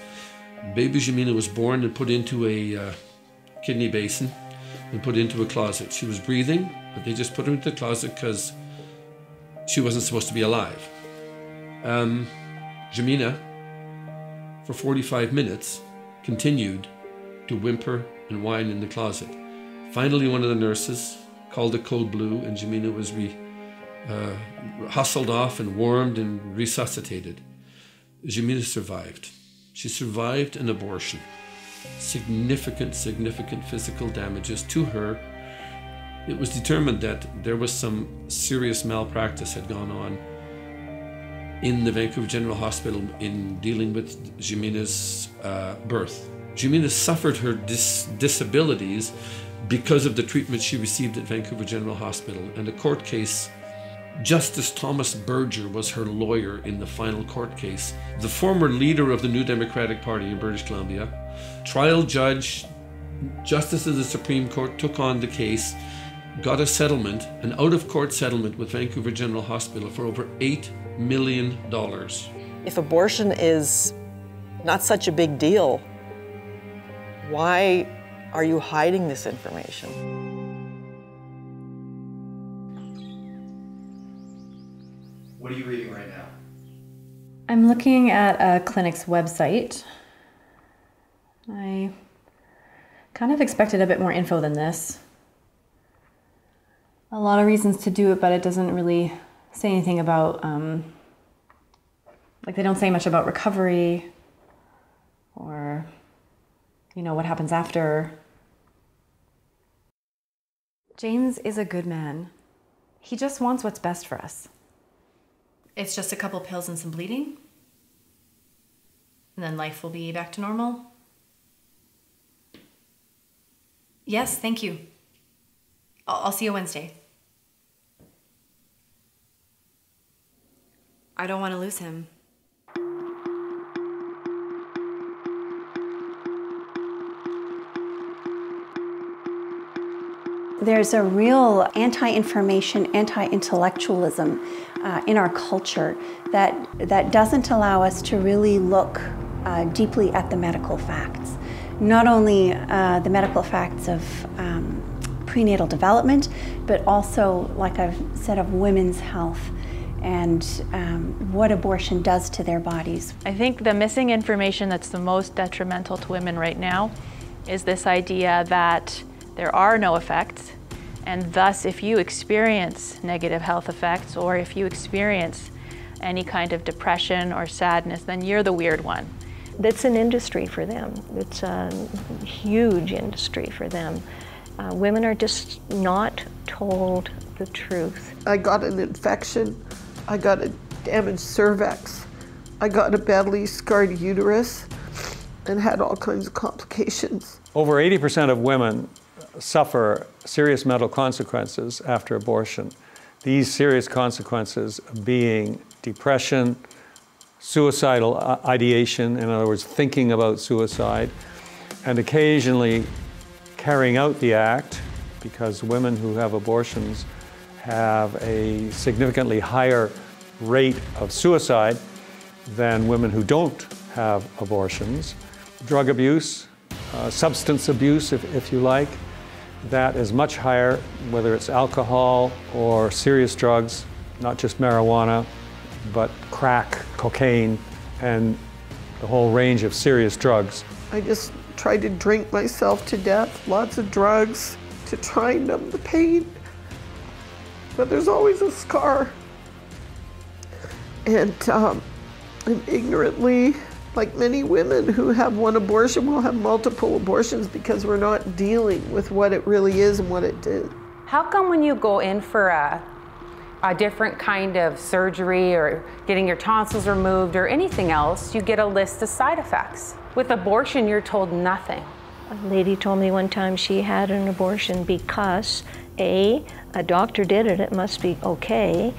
Baby Jamina was born and put into a kidney basin and put into a closet. She was breathing, but they just put her into the closet because she wasn't supposed to be alive. Jamina, for 45 minutes, continued to whimper and whine in the closet. Finally, one of the nurses called the code blue, and Jamina was hustled off and warmed and resuscitated. Jamina survived. She survived an abortion. Significant physical damages to her. It was determined that there was some serious malpractice had gone on in the Vancouver General Hospital in dealing with Jamina's birth. Jamina suffered her disabilities because of the treatment she received at Vancouver General Hospital. And a court case, Justice Thomas Berger was her lawyer in the final court case. The former leader of the New Democratic Party in British Columbia, trial judge, justice of the Supreme Court took on the case, got a settlement, an out-of-court settlement with Vancouver General Hospital for over $8 million. If abortion is not such a big deal, why are you hiding this information? What are you reading right now? I'm looking at a clinic's website. I kind of expected a bit more info than this. A lot of reasons to do it, but it doesn't really say anything about, like they don't say much about recovery or, you know, what happens after. James is a good man. He just wants what's best for us. It's just a couple pills and some bleeding, and then life will be back to normal. Yes, thank you. I'll see you Wednesday. I don't want to lose him. There's a real anti-information, anti-intellectualism in our culture that doesn't allow us to really look deeply at the medical facts. Not only the medical facts of prenatal development, but also, like I've said, of women's health and what abortion does to their bodies. I think the missing information that's the most detrimental to women right now is this idea that there are no effects, and thus if you experience negative health effects or if you experience any kind of depression or sadness, then you're the weird one. It's an industry for them. It's a huge industry for them. Women are just not told the truth. I got an infection, I got a damaged cervix, I got a badly scarred uterus, and had all kinds of complications. Over 80% of women suffer serious mental consequences after abortion. These serious consequences being depression, suicidal ideation, in other words, thinking about suicide, and occasionally carrying out the act, because women who have abortions have a significantly higher rate of suicide than women who don't have abortions. Drug abuse, substance abuse, if you like, that is much higher, whether it's alcohol or serious drugs, not just marijuana, but crack, cocaine, and the whole range of serious drugs. I just tried to drink myself to death, lots of drugs, to try and numb the pain. But there's always a scar. And ignorantly, like many women who have one abortion will have multiple abortions because we're not dealing with what it really is and what it did. How come when you go in for a different kind of surgery or getting your tonsils removed or anything else, you get a list of side effects? With abortion, you're told nothing. A lady told me one time she had an abortion because A, a doctor did it, it must be okay.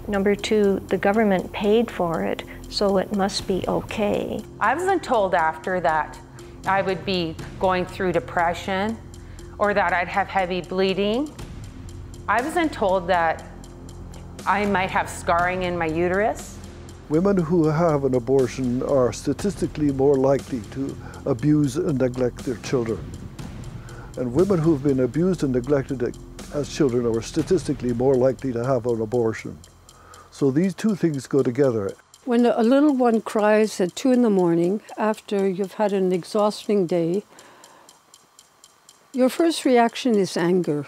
Number two, the government paid for it, so it must be okay. I wasn't told after that I would be going through depression or that I'd have heavy bleeding. I wasn't told that I might have scarring in my uterus. Women who have an abortion are statistically more likely to abuse and neglect their children. And women who've been abused and neglected as children are statistically more likely to have an abortion. So these two things go together. When a little one cries at 2 in the morning after you've had an exhausting day, your first reaction is anger.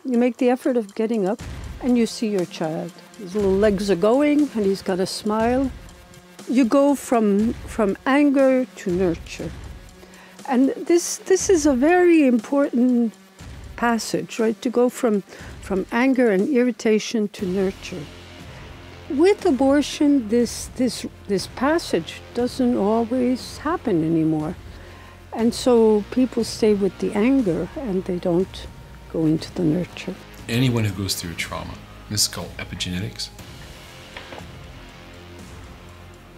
You make the effort of getting up and you see your child. His little legs are going and he's got a smile. You go from anger to nurture. And this is a very important passage, right? To go from anger and irritation to nurture. With abortion, this passage doesn't always happen anymore. And so people stay with the anger and they don't go into the nurture. Anyone who goes through trauma, this is called epigenetics,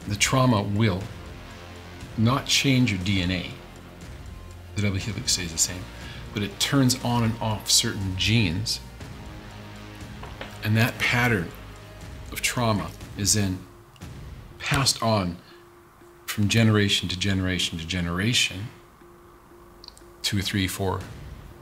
the trauma will not change your DNA. The double helix stays the same, but it turns on and off certain genes, and that pattern of trauma is then passed on from generation to generation to generation, 2, 3, 4,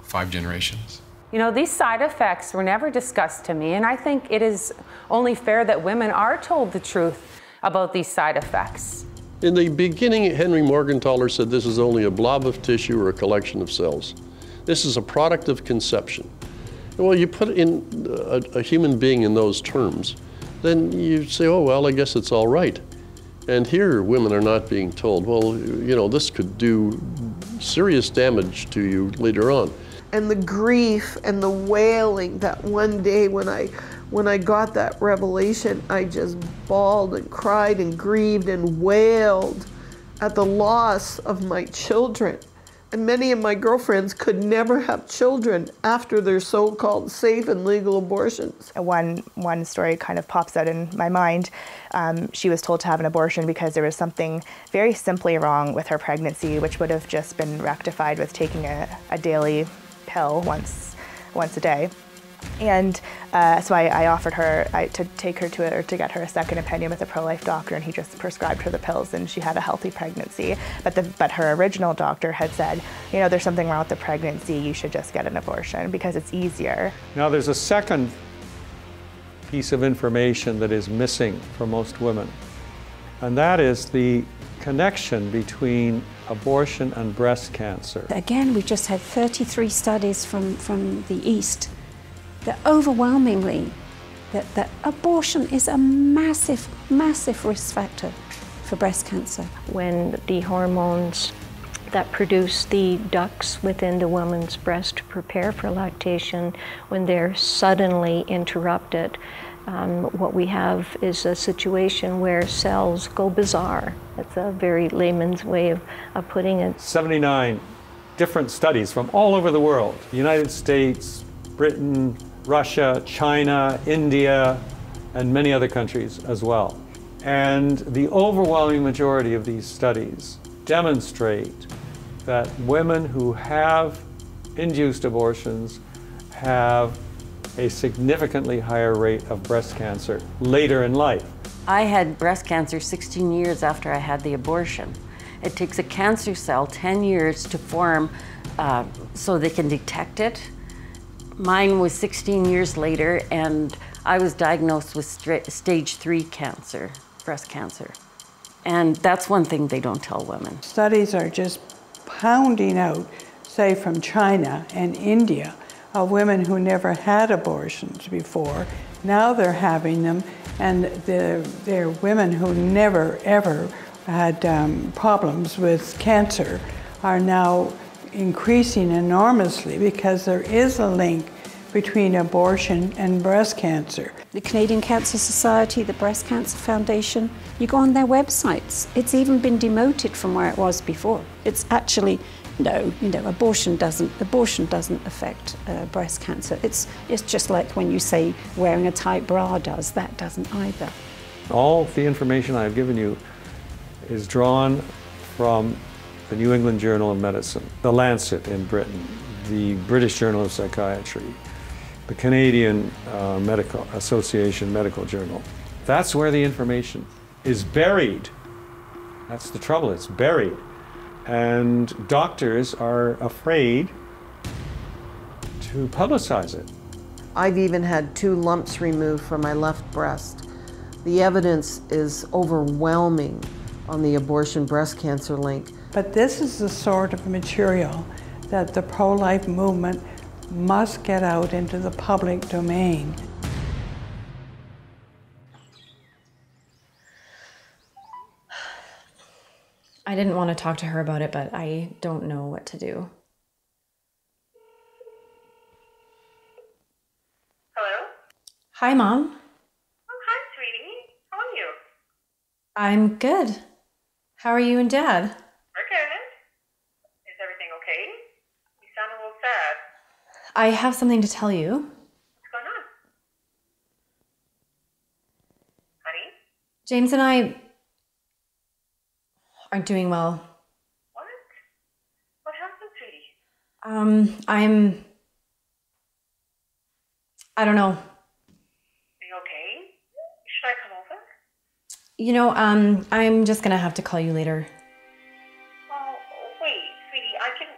5 generations. You know, these side effects were never discussed to me, and I think it is only fair that women are told the truth about these side effects. In the beginning, Henry Morgenthaler said this is only a blob of tissue or a collection of cells. This is a product of conception. Well, you put in a human being in those terms, then you say, oh, well, I guess it's all right. And here, women are not being told, well, you know, this could do serious damage to you later on. And the grief and the wailing that one day when I got that revelation, I just bawled and cried and grieved and wailed at the loss of my children. And many of my girlfriends could never have children after their so-called safe and legal abortions. One story kind of pops out in my mind. She was told to have an abortion because there was something very simply wrong with her pregnancy, which would have just been rectified with taking a daily pill once a day. And so I offered her to take her to get her a second opinion with a pro-life doctor, and he just prescribed her the pills, and she had a healthy pregnancy. But her original doctor had said, you know, there's something wrong with the pregnancy, you should just get an abortion because it's easier. Now there's a second piece of information that is missing for most women, and that is the connection between abortion and breast cancer. Again, we just had 33 studies from the East that overwhelmingly that abortion is a massive, massive risk factor for breast cancer. When the hormones that produce the ducts within the woman's breast to prepare for lactation, when they're suddenly interrupted, what we have is a situation where cells go bizarre. That's a very layman's way of putting it. 79 different studies from all over the world, the United States, Britain, Russia, China, India, and many other countries as well. And the overwhelming majority of these studies demonstrate that women who have induced abortions have a significantly higher rate of breast cancer later in life. I had breast cancer 16 years after I had the abortion. It takes a cancer cell 10 years to form so they can detect it. Mine was 16 years later, and I was diagnosed with stage 3 cancer, breast cancer. And that's one thing they don't tell women. Studies are just pounding out, say from China and India, of women who never had abortions before. Now they're having them, and they're women who never ever had problems with cancer are now increasing enormously because there is a link between abortion and breast cancer. The Canadian Cancer Society, the Breast Cancer Foundation, you go on their websites. It's even been demoted from where it was before. It's actually, no, you know, abortion doesn't affect breast cancer. It's just like when you say wearing a tight bra does, that doesn't either. All the information I've given you is drawn from the New England Journal of Medicine, the Lancet in Britain, the British Journal of Psychiatry, the Canadian Medical Association Medical Journal. That's where the information is buried. That's the trouble, it's buried. And doctors are afraid to publicize it. I've even had 2 lumps removed from my left breast. The evidence is overwhelming on the abortion breast cancer link. But this is the sort of material that the pro-life movement must get out into the public domain. I didn't want to talk to her about it, but I don't know what to do. Hello? Hi, Mom. Oh, hi, sweetie. How are you? I'm good. How are you and Dad? We're good. I have something to tell you. What's going on? Honey? James and I aren't doing well. What? What happened, sweetie? I don't know. Are you okay? Should I come over? You know, I'm just gonna have to call you later. Oh, wait, sweetie, I can...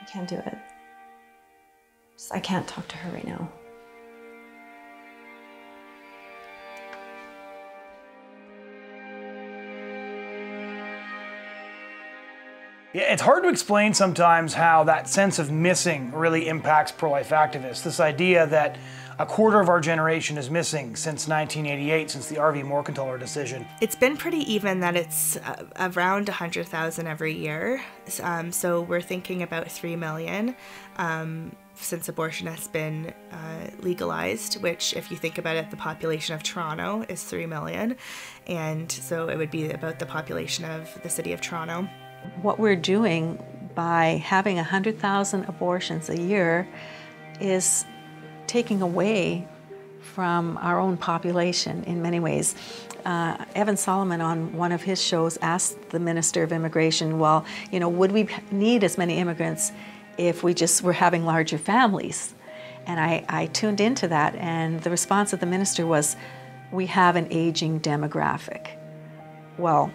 I can't do it. I can't talk to her right now. Yeah, it's hard to explain sometimes how that sense of missing really impacts pro-life activists. This idea that a quarter of our generation is missing since 1988, since the R.V. Morgentaler decision. It's been pretty even that it's around 100,000 every year. So we're thinking about 3 million since abortion has been legalized, which if you think about it, the population of Toronto is 3 million. And so it would be about the population of the city of Toronto. What we're doing by having 100,000 abortions a year is taking away from our own population in many ways. Evan Solomon on one of his shows asked the Minister of Immigration, well, you know, would we need as many immigrants if we just were having larger families? And I tuned into that, and the response of the minister was, we have an aging demographic. Well,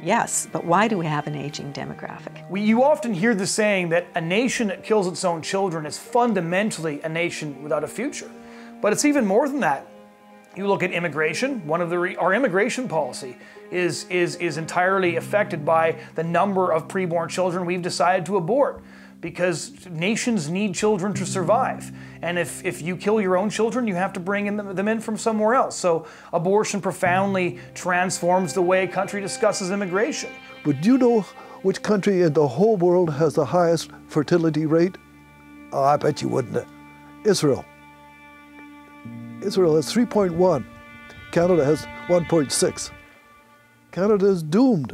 yes, but why do we have an aging demographic? You often hear the saying that a nation that kills its own children is fundamentally a nation without a future. But it's even more than that. You look at immigration, our immigration policy is entirely affected by the number of preborn children we've decided to abort, because nations need children to survive. And if you kill your own children, you have to bring them in from somewhere else. So abortion profoundly transforms the way a country discusses immigration. But do you know which country in the whole world has the highest fertility rate? Oh, I bet you wouldn't. Israel. Israel has 3.1. Canada has 1.6. Canada is doomed.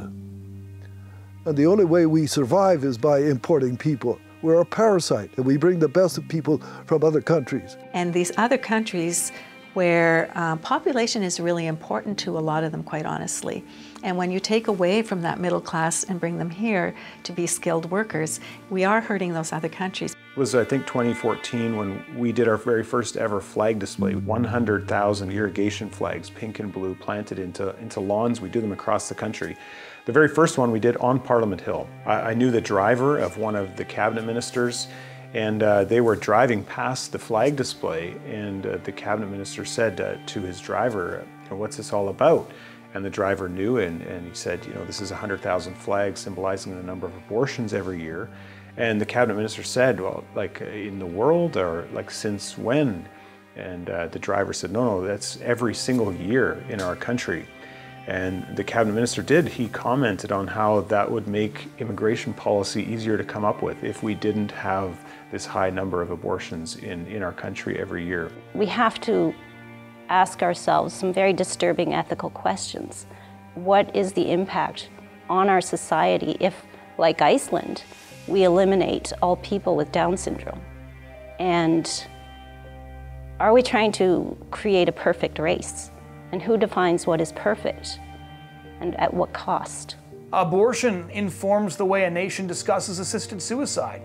And the only way we survive is by importing people. We're a parasite, and we bring the best of people from other countries. And these other countries where population is really important to a lot of them, quite honestly. And when you take away from that middle class and bring them here to be skilled workers, we are hurting those other countries. It was, I think, 2014 when we did our very first ever flag display. 100,000 irrigation flags, pink and blue, planted into lawns. We do them across the country. The very first one we did on Parliament Hill. I knew the driver of one of the cabinet ministers, and they were driving past the flag display, and the cabinet minister said to his driver, what's this all about? And the driver knew, and he said, this is 100,000 flags symbolizing the number of abortions every year. And the cabinet minister said, well, like in the world, or like since when? And the driver said, no, that's every single year in our country. And the cabinet minister did. He commented on how that would make immigration policy easier to come up with if we didn't have this high number of abortions in our country every year. We have to ask ourselves some very disturbing ethical questions. What is the impact on our society if, like Iceland, we eliminate all people with Down syndrome? And are we trying to create a perfect race? And who defines what is perfect? And at what cost? Abortion informs the way a nation discusses assisted suicide.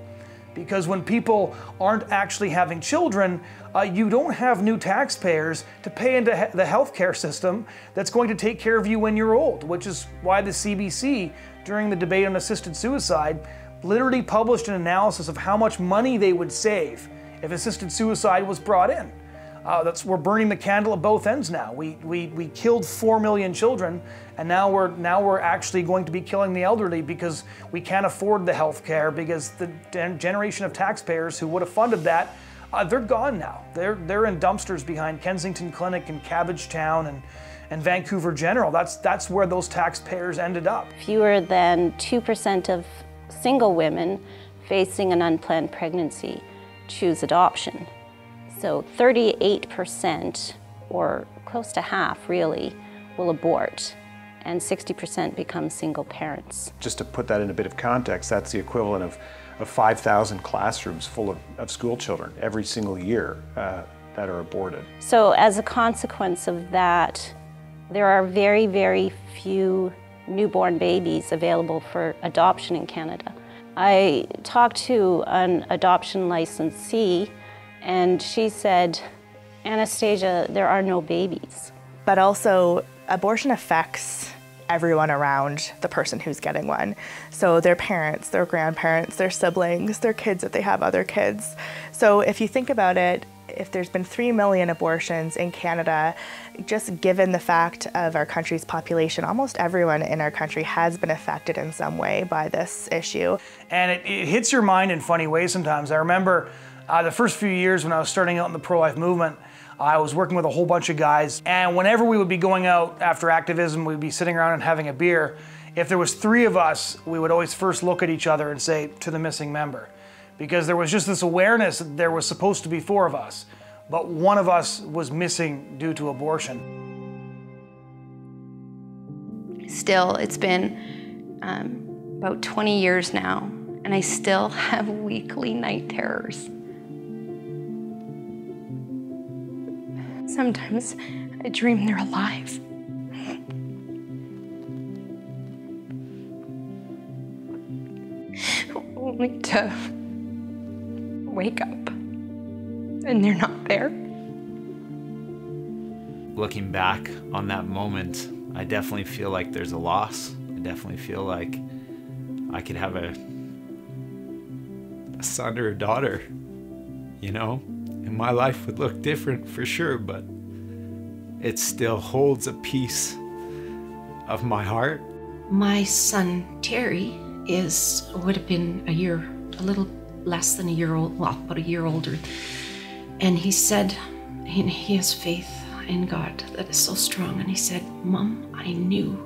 Because when people aren't actually having children, you don't have new taxpayers to pay into the healthcare system that's going to take care of you when you're old, which is why the CBC, during the debate on assisted suicide, literally published an analysis of how much money they would save if assisted suicide was brought in. We're burning the candle at both ends now. We killed 4 million children, and now we're actually going to be killing the elderly because we can't afford the health care, because the generation of taxpayers who would have funded that, they're gone now. They're in dumpsters behind Kensington Clinic and Cabbagetown and Vancouver General. That's where those taxpayers ended up. Fewer than 2% of single women facing an unplanned pregnancy choose adoption. So 38%, or close to half really, will abort. and 60% become single parents. Just to put that in a bit of context, that's the equivalent of 5,000 classrooms full of school children every single year that are aborted. So as a consequence of that, there are very, very few newborn babies available for adoption in Canada. I talked to an adoption licensee, and she said, Anastasia, there are no babies. But also, abortion affects everyone around the person who's getting one. So their parents, their grandparents, their siblings, their kids if they have other kids. So if you think about it, if there's been 3 million abortions in Canada, just given the fact of our country's population, almost everyone in our country has been affected in some way by this issue. And it hits your mind in funny ways sometimes. I remember the first few years when I was starting out in the pro-life movement, I was working with a whole bunch of guys, and whenever we would be going out after activism, we'd be sitting around and having a beer. If there was 3 of us, we would always first look at each other and say, to the missing member. Because there was just this awareness that there was supposed to be 4 of us, but one of us was missing due to abortion. Still, it's been about 20 years now, and I still have weekly night terrors. Sometimes I dream they're alive. Only to wake up and they're not there. Looking back on that moment, I definitely feel like there's a loss. I definitely feel like I could have a son or a daughter, you know? And my life would look different for sure, but it still holds a piece of my heart. My son, Terry, would have been a little less than a year old, well, about a year older. And he said, he has faith in God that is so strong. And he said, Mom, I knew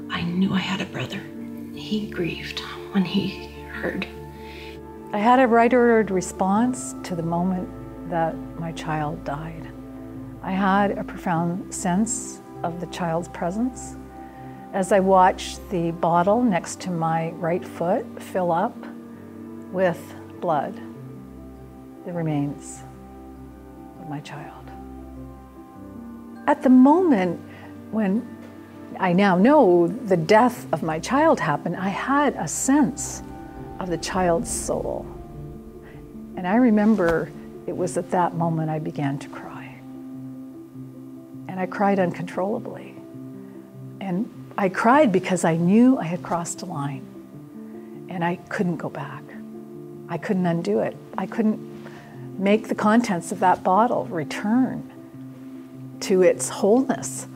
I had a brother. He grieved when he heard. I had a right-ordered response to the moment that my child died. I had a profound sense of the child's presence as I watched the bottle next to my right foot fill up with blood, the remains of my child. At the moment when I now know the death of my child happened, I had a sense of the child's soul. And I remember it was at that moment I began to cry. And I cried uncontrollably. And I cried because I knew I had crossed a line. And I couldn't go back. I couldn't undo it. I couldn't make the contents of that bottle return to its wholeness.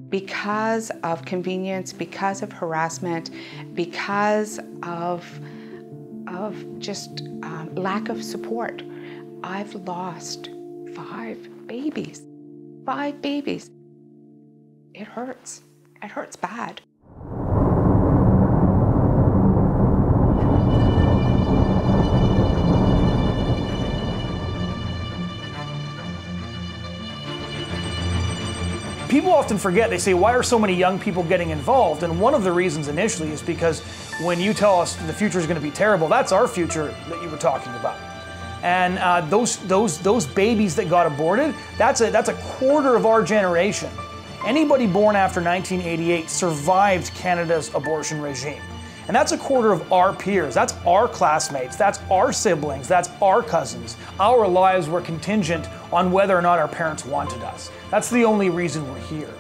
Because of convenience, because of harassment, because of just lack of support, I've lost 5 babies. 5 babies. It hurts. It hurts bad. People often forget, they say, why are so many young people getting involved? And one of the reasons initially is because when you tell us the future is going to be terrible, that's our future that you were talking about. And those babies that got aborted, that's a quarter of our generation. Anybody born after 1988 survived Canada's abortion regime. And that's a quarter of our peers, that's our classmates, that's our siblings, that's our cousins. Our lives were contingent on whether or not our parents wanted us. That's the only reason we're here.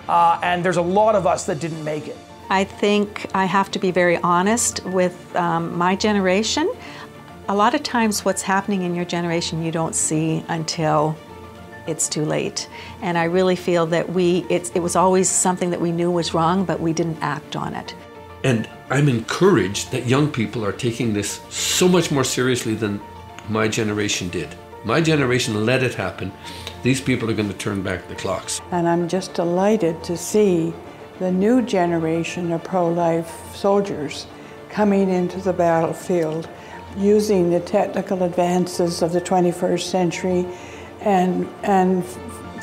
And there's a lot of us that didn't make it. I think I have to be very honest with my generation. A lot of times what's happening in your generation you don't see until it's too late. And I really feel that it was always something that we knew was wrong, but we didn't act on it. And I'm encouraged that young people are taking this so much more seriously than my generation did. My generation let it happen. These people are going to turn back the clocks. And I'm just delighted to see the new generation of pro-life soldiers coming into the battlefield, using the technical advances of the 21st century and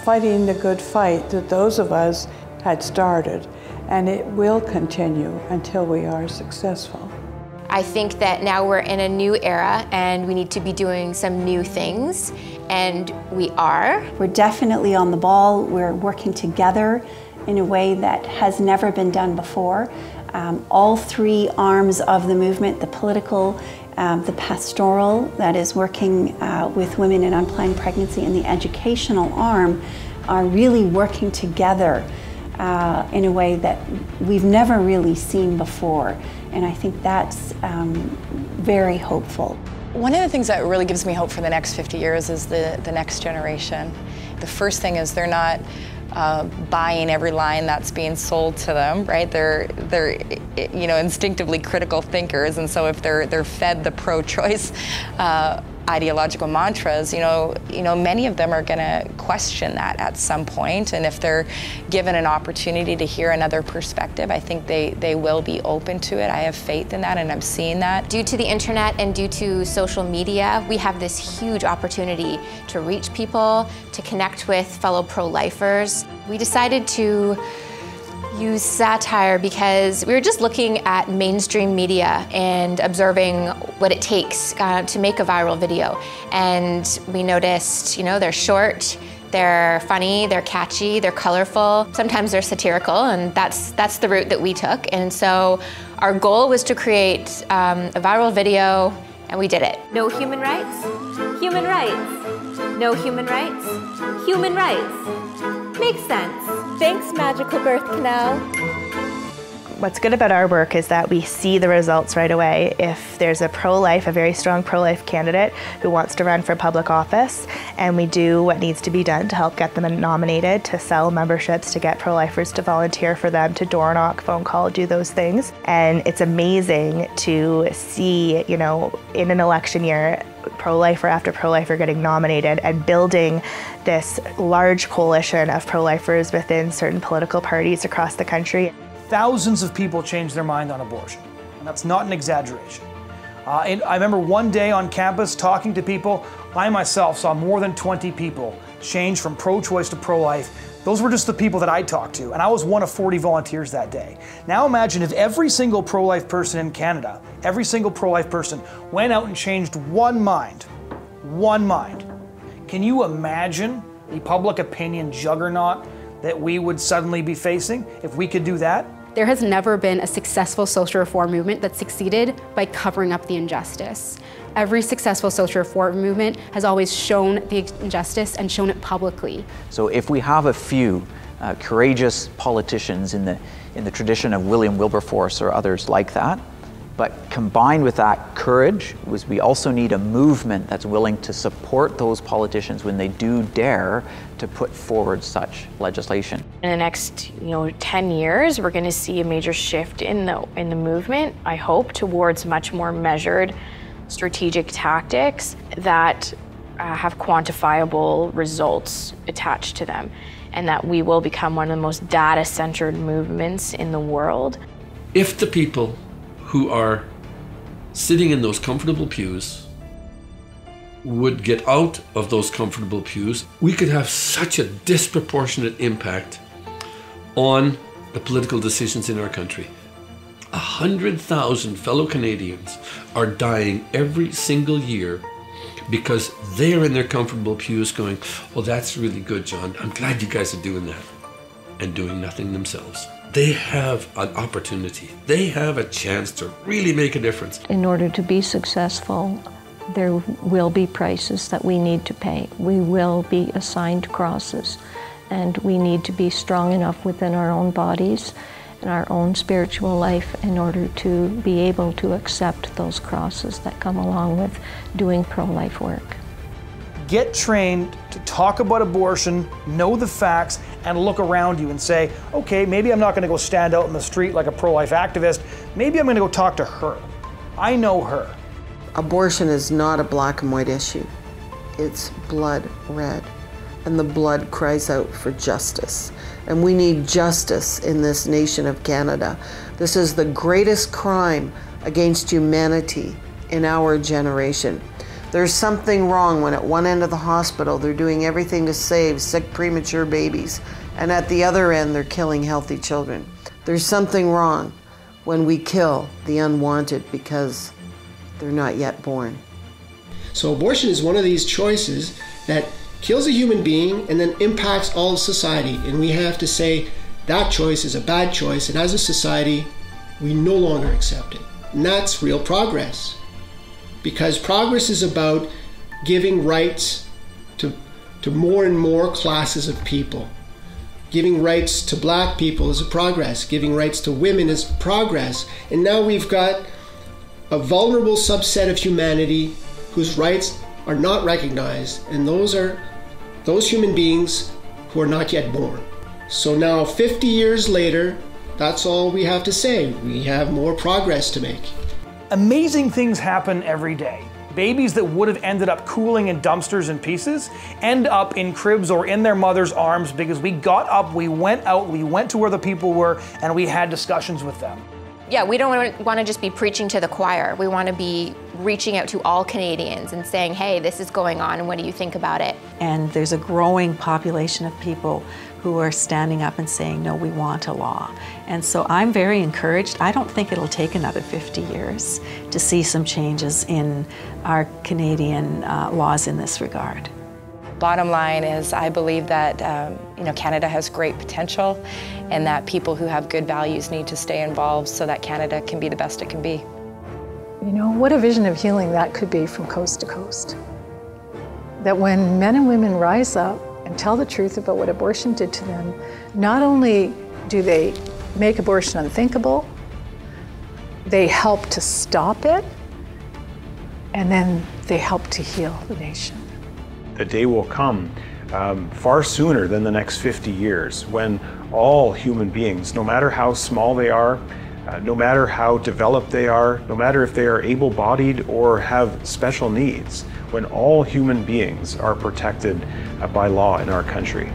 fighting the good fight that those of us had started. and it will continue until we are successful. I think that now we're in a new era and we need to be doing some new things, and we are. We're definitely on the ball. We're working together in a way that has never been done before. All three arms of the movement, the political, the pastoral, that is working with women in unplanned pregnancy, and the educational arm are really working together in a way that we've never really seen before. And I think that's very hopeful. One of the things that really gives me hope for the next 50 years is the next generation. The first thing is they're not buying every line that's being sold to them, right? They're instinctively critical thinkers, and so if they're fed the pro-choice ideological mantras, many of them are going to question that at some point, and if they're given an opportunity to hear another perspective, I think they will be open to it. I have faith in that, and I'm seeing that. Due to the internet and due to social media, we have this huge opportunity to reach people, to connect with fellow pro-lifers. We decided to use satire because we were just looking at mainstream media and observing what it takes to make a viral video. And we noticed, they're short, they're funny, they're catchy, they're colorful, sometimes they're satirical, and that's the route that we took. And so our goal was to create a viral video, and we did it. No human rights, human rights. No human rights, human rights. Makes sense. Thanks, Magical Birth Canal. What's good about our work is that we see the results right away. If there's a very strong pro-life candidate who wants to run for public office, and we do what needs to be done to help get them nominated, to sell memberships, to get pro-lifers to volunteer for them, to door knock, phone call, do those things. And it's amazing to see, in an election year, pro-lifer after pro-lifer getting nominated and building this large coalition of pro-lifers within certain political parties across the country. Thousands of people changed their mind on abortion, and that's not an exaggeration. And I remember one day on campus talking to people, I myself saw more than 20 people change from pro-choice to pro-life. Those were just the people that I talked to, and I was one of 40 volunteers that day. Now imagine if every single pro-life person in Canada, every single pro-life person went out and changed one mind. One mind. Can you imagine the public opinion juggernaut that we would suddenly be facing if we could do that? There has never been a successful social reform movement that succeeded by covering up the injustice. Every successful social reform movement has always shown the injustice and shown it publicly. So if we have a few courageous politicians in the tradition of William Wilberforce or others like that, but combined with that courage, we also need a movement that's willing to support those politicians when they do dare to put forward such legislation. In the next 10 years, we're going to see a major shift in the movement, I hope, towards much more measured strategic tactics that have quantifiable results attached to them, and that we will become one of the most data-centered movements in the world. If the people who are sitting in those comfortable pews would get out of those comfortable pews, we could have such a disproportionate impact on the political decisions in our country. 100,000 fellow Canadians are dying every single year because they're in their comfortable pews going, "Oh, that's really good, John. I'm glad you guys are doing that," and doing nothing themselves. They have an opportunity. They have a chance to really make a difference. In order to be successful, there will be prices that we need to pay. We will be assigned crosses, and we need to be strong enough within our own bodies and our own spiritual life in order to be able to accept those crosses that come along with doing pro-life work. Get trained to talk about abortion, know the facts, and look around you and say, okay, maybe I'm not going to go stand out in the street like a pro-life activist. Maybe I'm going to go talk to her. I know her. Abortion is not a black and white issue. It's blood red. And the blood cries out for justice. And we need justice in this nation of Canada. This is the greatest crime against humanity in our generation. There's something wrong when at one end of the hospital they're doing everything to save sick premature babies, and at the other end they're killing healthy children. There's something wrong when we kill the unwanted because they're not yet born. So abortion is one of these choices that kills a human being and then impacts all of society. And we have to say that choice is a bad choice, and as a society, we no longer accept it. And that's real progress. Because progress is about giving rights to more and more classes of people. Giving rights to black people is a progress. Giving rights to women is progress. And now we've got a vulnerable subset of humanity whose rights are not recognized, and those are those human beings who are not yet born. So now 50 years later, that's all we have to say. We have more progress to make. Amazing things happen every day. Babies that would have ended up cooling in dumpsters and pieces end up in cribs or in their mother's arms because we got up, we went out, we went to where the people were, and we had discussions with them. Yeah, we don't want to just be preaching to the choir. We want to be reaching out to all Canadians and saying, hey, this is going on, and what do you think about it? And there's a growing population of people who are standing up and saying, no, we want a law. And so I'm very encouraged. I don't think it'll take another 50 years to see some changes in our Canadian laws in this regard. Bottom line is I believe that Canada has great potential and that people who have good values need to stay involved so that Canada can be the best it can be. You know, what a vision of healing that could be from coast to coast. That when men and women rise up and tell the truth about what abortion did to them, not only do they make abortion unthinkable, they help to stop it, and then they help to heal the nation. The day will come far sooner than the next 50 years when all human beings, no matter how small they are, no matter how developed they are, no matter if they are able-bodied or have special needs, when all human beings are protected by law in our country.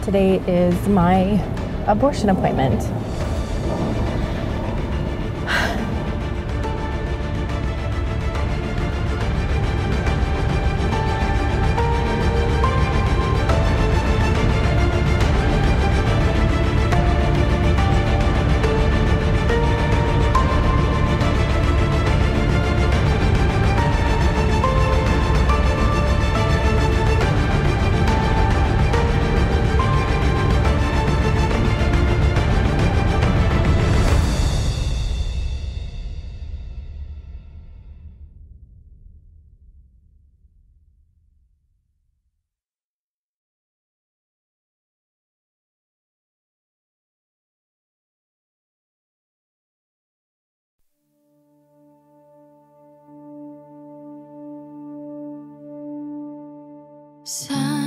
Today is my abortion appointment. Sun